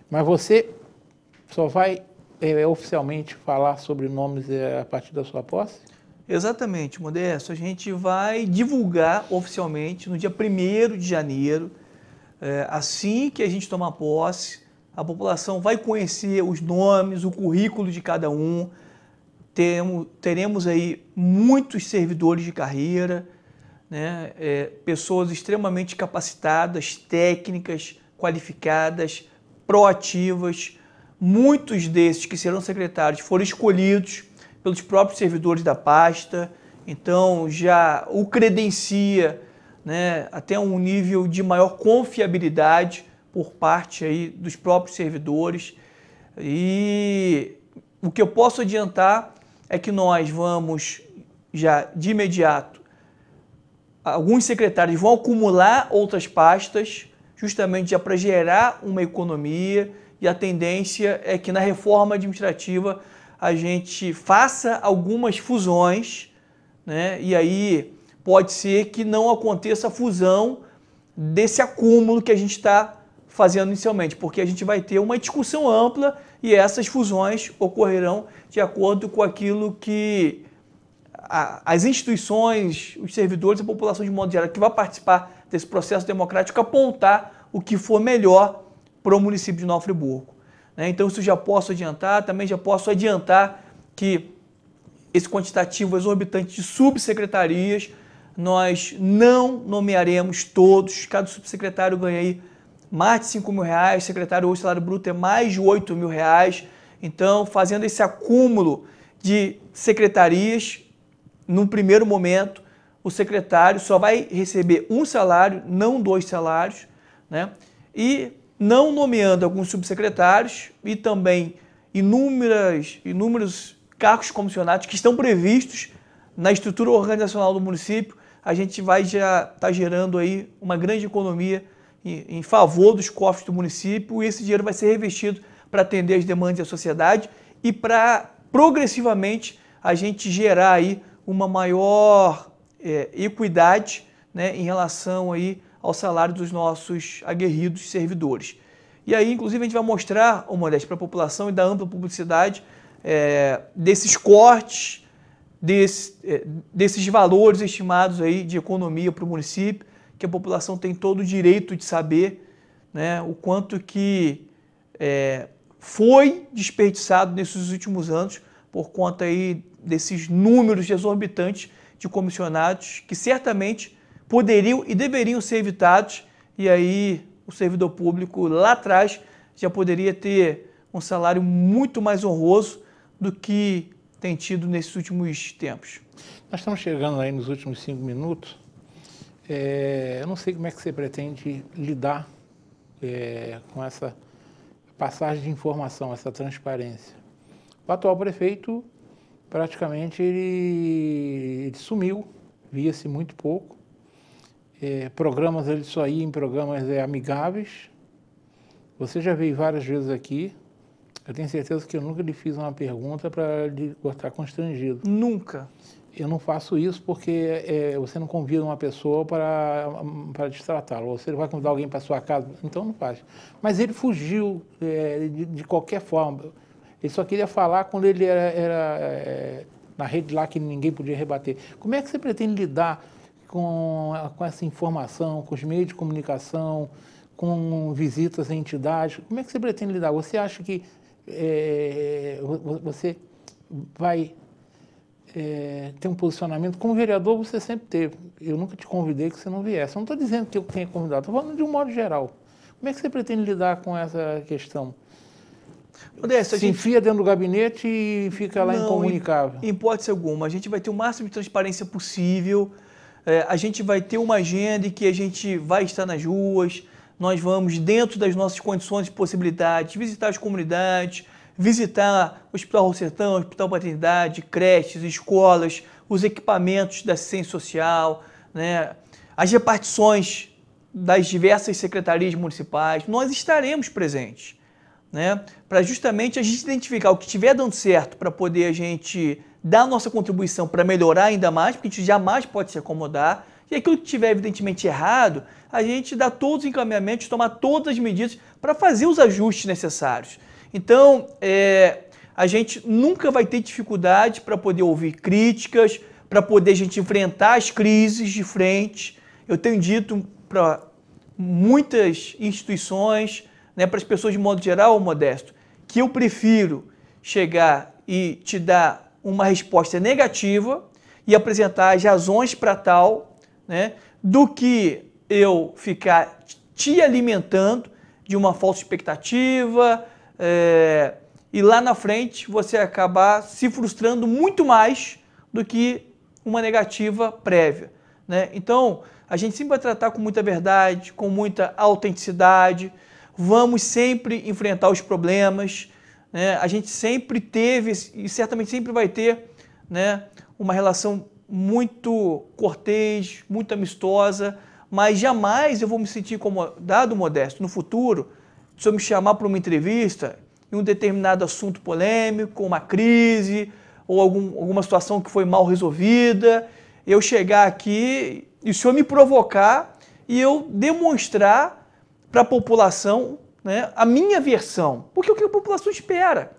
Mas você só vai oficialmente falar sobre nomes a partir da sua posse? Exatamente, Modesto. A gente vai divulgar oficialmente no dia 1º de janeiro. Assim que a gente tomar posse, a população vai conhecer os nomes, o currículo de cada um. Teremos aí muitos servidores de carreira, né? Pessoas extremamente capacitadas, técnicas, qualificadas, proativas. Muitos desses que serão secretários foram escolhidos pelos próprios servidores da pasta, então já o credencia, né, até um nível de maior confiabilidade por parte aí dos próprios servidores. E o que eu posso adiantar é que nós vamos já de imediato, alguns secretários vão acumular outras pastas, justamente já para gerar uma economia, e a tendência é que na reforma administrativa a gente faça algumas fusões, né? E aí pode ser que não aconteça a fusão desse acúmulo que a gente está fazendo inicialmente, porque a gente vai ter uma discussão ampla e essas fusões ocorrerão de acordo com aquilo que as instituições, os servidores, a população de modo geral que vai participar desse processo democrático apontar o que for melhor para o município de Nova Friburgo. Então isso já posso adiantar, também já posso adiantar que esse quantitativo exorbitante de subsecretarias, nós não nomearemos todos, cada subsecretário ganha aí mais de R$5.000, secretário hoje, salário bruto é mais de R$8.000, então fazendo esse acúmulo de secretarias, num primeiro momento, o secretário só vai receber um salário, não 2 salários, né? E não nomeando alguns subsecretários e também inúmeros cargos comissionados que estão previstos na estrutura organizacional do município, a gente vai já estar gerando aí uma grande economia em favor dos cofres do município, e esse dinheiro vai ser revestido para atender as demandas da sociedade e para progressivamente a gente gerar aí uma maior equidade, né, em relação aí ao salário dos nossos aguerridos servidores. E aí, inclusive, a gente vai mostrar, Modesto, para a população e dar ampla publicidade desses cortes, desses valores estimados aí de economia para o município, que a população tem todo o direito de saber, né, o quanto que foi desperdiçado nesses últimos anos por conta aí desses números exorbitantes de comissionados que certamente poderiam e deveriam ser evitados, e aí o servidor público lá atrás já poderia ter um salário muito mais honroso do que tem tido nesses últimos tempos. Nós estamos chegando aí nos últimos 5 minutos. Eu não sei como é que você pretende lidar com essa passagem de informação, essa transparência. O atual prefeito, praticamente, ele sumiu, via-se muito pouco. Programas, ele só ia em programas amigáveis. Você já veio várias vezes aqui. Eu tenho certeza que eu nunca lhe fiz uma pergunta para lhe estar constrangido. Nunca. Eu não faço isso porque você não convida uma pessoa para destratá-lo. Você vai convidar alguém para sua casa, então não faz. Mas ele fugiu de qualquer forma. Ele só queria falar quando ele era na rede lá que ninguém podia rebater. Como é que você pretende lidar com essa informação, com os meios de comunicação, com visitas a entidades? Como é que você pretende lidar? Você acha que você vai ter um posicionamento? Como vereador você sempre teve. Eu nunca te convidei que você não viesse. Eu não estou dizendo que eu tenha convidado, estou falando de um modo geral. Como é que você pretende lidar com essa questão? Modesto, se enfia dentro do gabinete e fica lá incomunicável? Em hipótese alguma. A gente vai ter o máximo de transparência possível. A gente vai ter uma agenda em que a gente vai estar nas ruas. Nós vamos, dentro das nossas condições e possibilidades, visitar as comunidades, visitar o Hospital Rosertão, o Hospital Paternidade, creches, escolas, os equipamentos da assistência social, né, as repartições das diversas secretarias municipais. Nós estaremos presentes, né, para justamente a gente identificar o que estiver dando certo para poder a gente dar a nossa contribuição para melhorar ainda mais, porque a gente jamais pode se acomodar. E aquilo que estiver evidentemente errado, a gente dá todos os encaminhamentos, tomar todas as medidas para fazer os ajustes necessários. Então, a gente nunca vai ter dificuldade para poder ouvir críticas, para poder a gente enfrentar as crises de frente. Eu tenho dito para muitas instituições, né, para as pessoas de modo geral, Modesto, que eu prefiro chegar e te dar uma resposta negativa e apresentar as razões para tal, né, do que eu ficar te alimentando de uma falsa expectativa e lá na frente você acabar se frustrando muito mais do que uma negativa prévia, né? Então, a gente sempre vai tratar com muita verdade, com muita autenticidade, vamos sempre enfrentar os problemas, né? A gente sempre teve e certamente sempre vai ter, né, uma relação muito cortês, muito amistosa, mas jamais eu vou me sentir incomodado, Modesto, no futuro, se eu me chamar para uma entrevista em um determinado assunto polêmico, uma crise, ou alguma situação que foi mal resolvida, eu chegar aqui e o senhor me provocar e eu demonstrar para a população, né, a minha versão, porque é o que a população espera,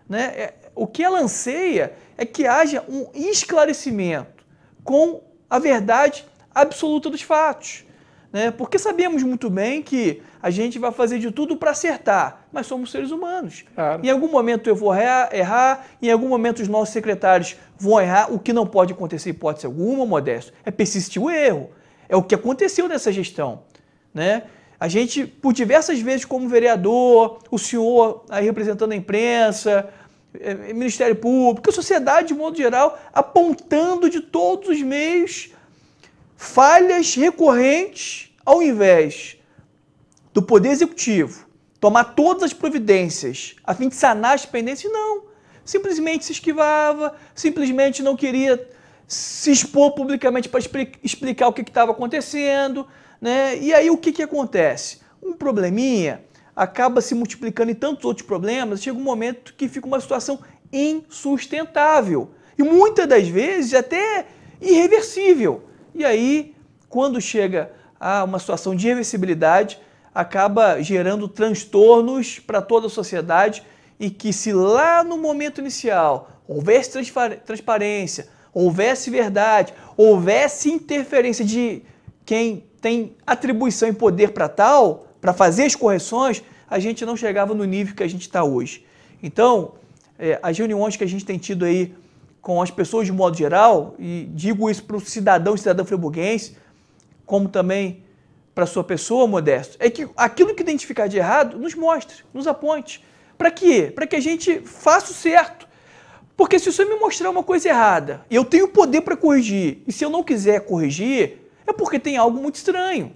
né? O que ela anseia é que haja um esclarecimento com a verdade absoluta dos fatos, né? Porque sabemos muito bem que a gente vai fazer de tudo para acertar, mas somos seres humanos. Claro. Em algum momento eu vou errar, em algum momento os nossos secretários vão errar, o que não pode acontecer, hipótese alguma, Modesto, é persistir o erro. É o que aconteceu nessa gestão, né? A gente, por diversas vezes como vereador, o senhor aí representando a imprensa, Ministério Público, a sociedade de modo geral, apontando de todos os meios falhas recorrentes, ao invés do Poder Executivo tomar todas as providências a fim de sanar as pendências, não. Simplesmente se esquivava, simplesmente não queria se expor publicamente para explicar o que estava acontecendo, né? E aí o que acontece? Um probleminha acaba se multiplicando em tantos outros problemas, chega um momento que fica uma situação insustentável e muitas das vezes até irreversível. E aí, quando chega a uma situação de irreversibilidade, acaba gerando transtornos para toda a sociedade e que se lá no momento inicial houvesse transparência, houvesse verdade, houvesse interferência de quem tem atribuição e poder para tal, para fazer as correções, a gente não chegava no nível que a gente está hoje. Então, as reuniões que a gente tem tido aí com as pessoas de modo geral, e digo isso para o cidadão e cidadã friburguense, como também para a sua pessoa, Modesto, é que aquilo que identificar de errado, nos mostre, nos aponte. Para quê? Para que a gente faça o certo. Porque se você me mostrar uma coisa errada, eu tenho poder para corrigir, e se eu não quiser corrigir, é porque tem algo muito estranho.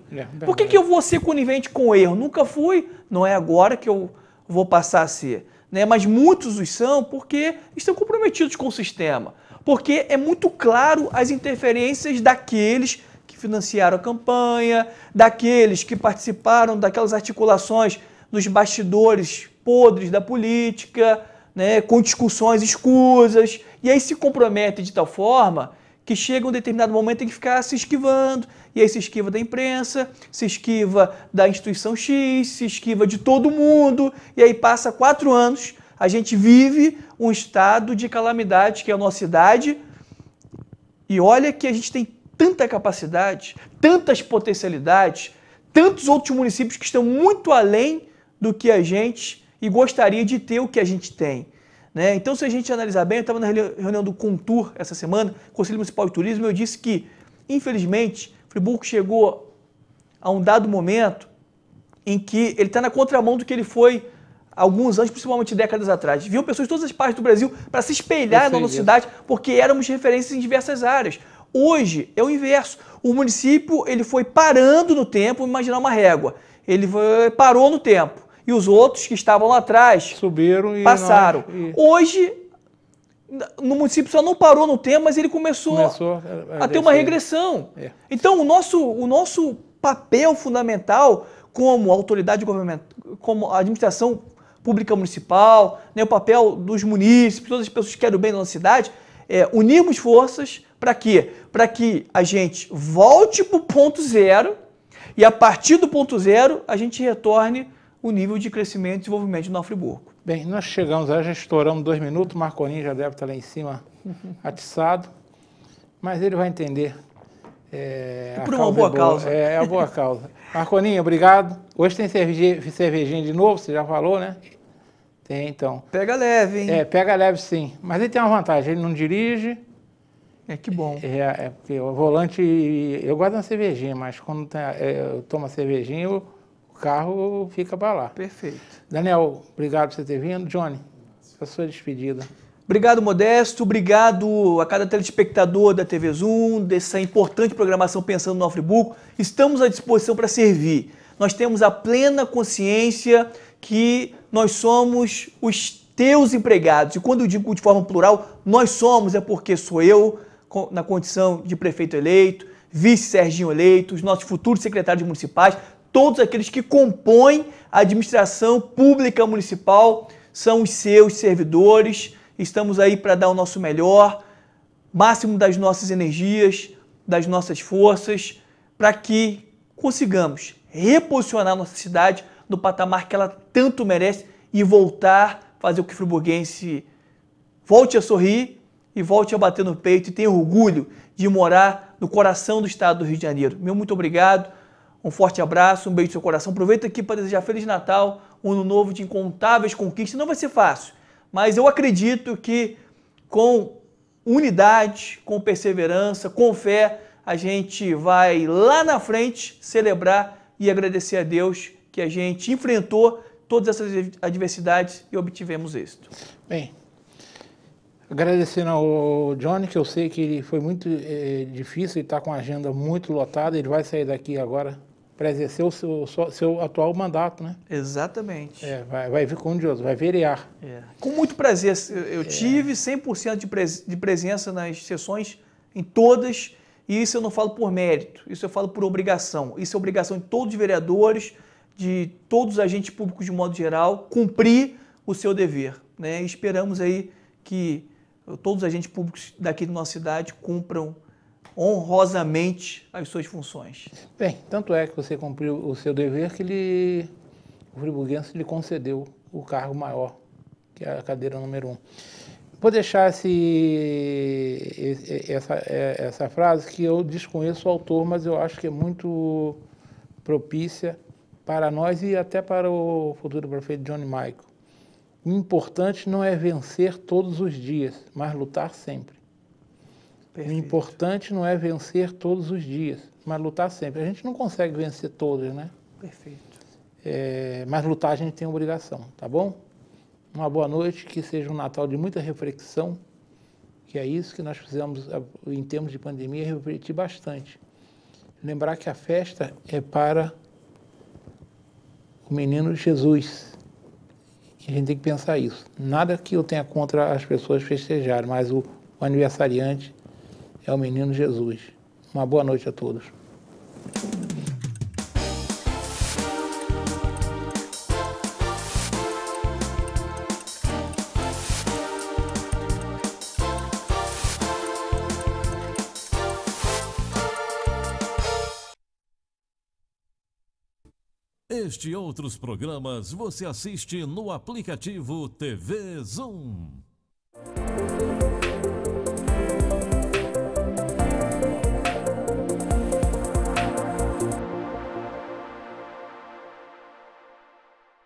Por que eu vou ser conivente com o erro? Nunca fui, não é agora que eu vou passar a ser. Né? Mas muitos os são porque estão comprometidos com o sistema. Porque é muito claro as interferências daqueles que financiaram a campanha, daqueles que participaram daquelas articulações nos bastidores podres da política, né, com discussões escusas, e aí se compromete de tal forma que chega um determinado momento em que ficar se esquivando, e aí se esquiva da imprensa, se esquiva da instituição X, se esquiva de todo mundo, e aí passa 4 anos, a gente vive um estado de calamidade que é a nossa cidade, e olha que a gente tem tanta capacidade, tantas potencialidades, tantos outros municípios que estão muito além do que a gente e gostaria de ter o que a gente tem. Né? Então, se a gente analisar bem, eu estava na reunião do Contur essa semana, Conselho Municipal de Turismo, eu disse que, infelizmente, Friburgo chegou a um dado momento em que ele está na contramão do que ele foi há alguns anos, principalmente décadas atrás. Viam pessoas de todas as partes do Brasil para se espelhar na nossa cidade, porque éramos referências em diversas áreas. Hoje é o inverso. O município ele foi parando no tempo, imaginar uma régua. Ele parou no tempo. E os outros que estavam lá atrás subiram e passaram. Hoje, no município só não parou no tempo, mas ele começou a ter uma regressão. Então, o nosso papel fundamental como autoridade governamental, como administração pública municipal, né, o papel dos munícipes, todas as pessoas que querem o bem da nossa cidade, é unirmos forças para quê? Para que a gente volte para o ponto zero e a partir do ponto zero a gente retorne o nível de crescimento e desenvolvimento de Nova Friburgo. Bem, nós chegamos aí, já estouramos 2 minutos, o Marconinho já deve estar lá em cima atiçado, mas ele vai entender. Por uma boa causa. É a boa causa. Marconinho, obrigado. Hoje tem cervejinha de novo, você já falou, né? Tem, então. Pega leve, hein? Pega leve sim, mas ele tem uma vantagem, ele não dirige. Que bom. Porque o volante, eu gosto de uma cervejinha, mas quando eu tomo a cervejinha, o carro fica para lá. Perfeito. Daniel, obrigado por você ter vindo. Johnny, a sua despedida. Obrigado, Modesto. Obrigado a cada telespectador da TV Zoom, dessa importante programação Pensando no Nova Friburgo. Estamos à disposição para servir. Nós temos a plena consciência que nós somos os teus empregados. E quando eu digo de forma plural, nós somos, é porque sou eu, na condição de prefeito eleito, vice Serginho eleito, os nossos futuros secretários municipais, todos aqueles que compõem a administração pública municipal são os seus servidores. Estamos aí para dar o nosso melhor, máximo das nossas energias, das nossas forças, para que consigamos reposicionar a nossa cidade no patamar que ela tanto merece e voltar a fazer o que o friburguense volte a sorrir e volte a bater no peito e tenha orgulho de morar no coração do estado do Rio de Janeiro. Meu muito obrigado. Um forte abraço, um beijo no seu coração. Aproveito aqui para desejar Feliz Natal, um ano novo de incontáveis conquistas. Não vai ser fácil, mas eu acredito que com unidade, com perseverança, com fé, a gente vai lá na frente celebrar e agradecer a Deus que a gente enfrentou todas essas adversidades e obtivemos êxito. Bem, agradecendo ao Johnny, que eu sei que ele foi muito difícil, ele está com a agenda muito lotada, ele vai sair daqui agora para exercer o seu atual mandato, né? Exatamente. Vai vir com Deus, vai verear. Com muito prazer. Eu tive 100% de presença nas sessões, em todas, e isso eu não falo por mérito, isso eu falo por obrigação. Isso é obrigação de todos os vereadores, de todos os agentes públicos de modo geral, cumprir o seu dever. Né? E esperamos aí que todos os agentes públicos daqui da nossa cidade cumpram honrosamente as suas funções? Bem, tanto é que você cumpriu o seu dever que o friburguense lhe concedeu o cargo maior, que é a cadeira número 1. Vou deixar essa frase que eu desconheço o autor, mas eu acho que é muito propícia para nós e até para o futuro prefeito Johnny Michael. O importante não é vencer todos os dias, mas lutar sempre. Perfeito. O importante não é vencer todos os dias, mas lutar sempre. A gente não consegue vencer todos, né? Perfeito. Mas lutar a gente tem obrigação, tá bom? Uma boa noite, que seja um Natal de muita reflexão, que é isso que nós fizemos em termos de pandemia, refletir bastante. Lembrar que a festa é para o menino Jesus. A gente tem que pensar isso. Nada que eu tenha contra as pessoas festejarem, mas o aniversariante é o menino Jesus. Uma boa noite a todos. Este e outros programas você assiste no aplicativo TV Zoom.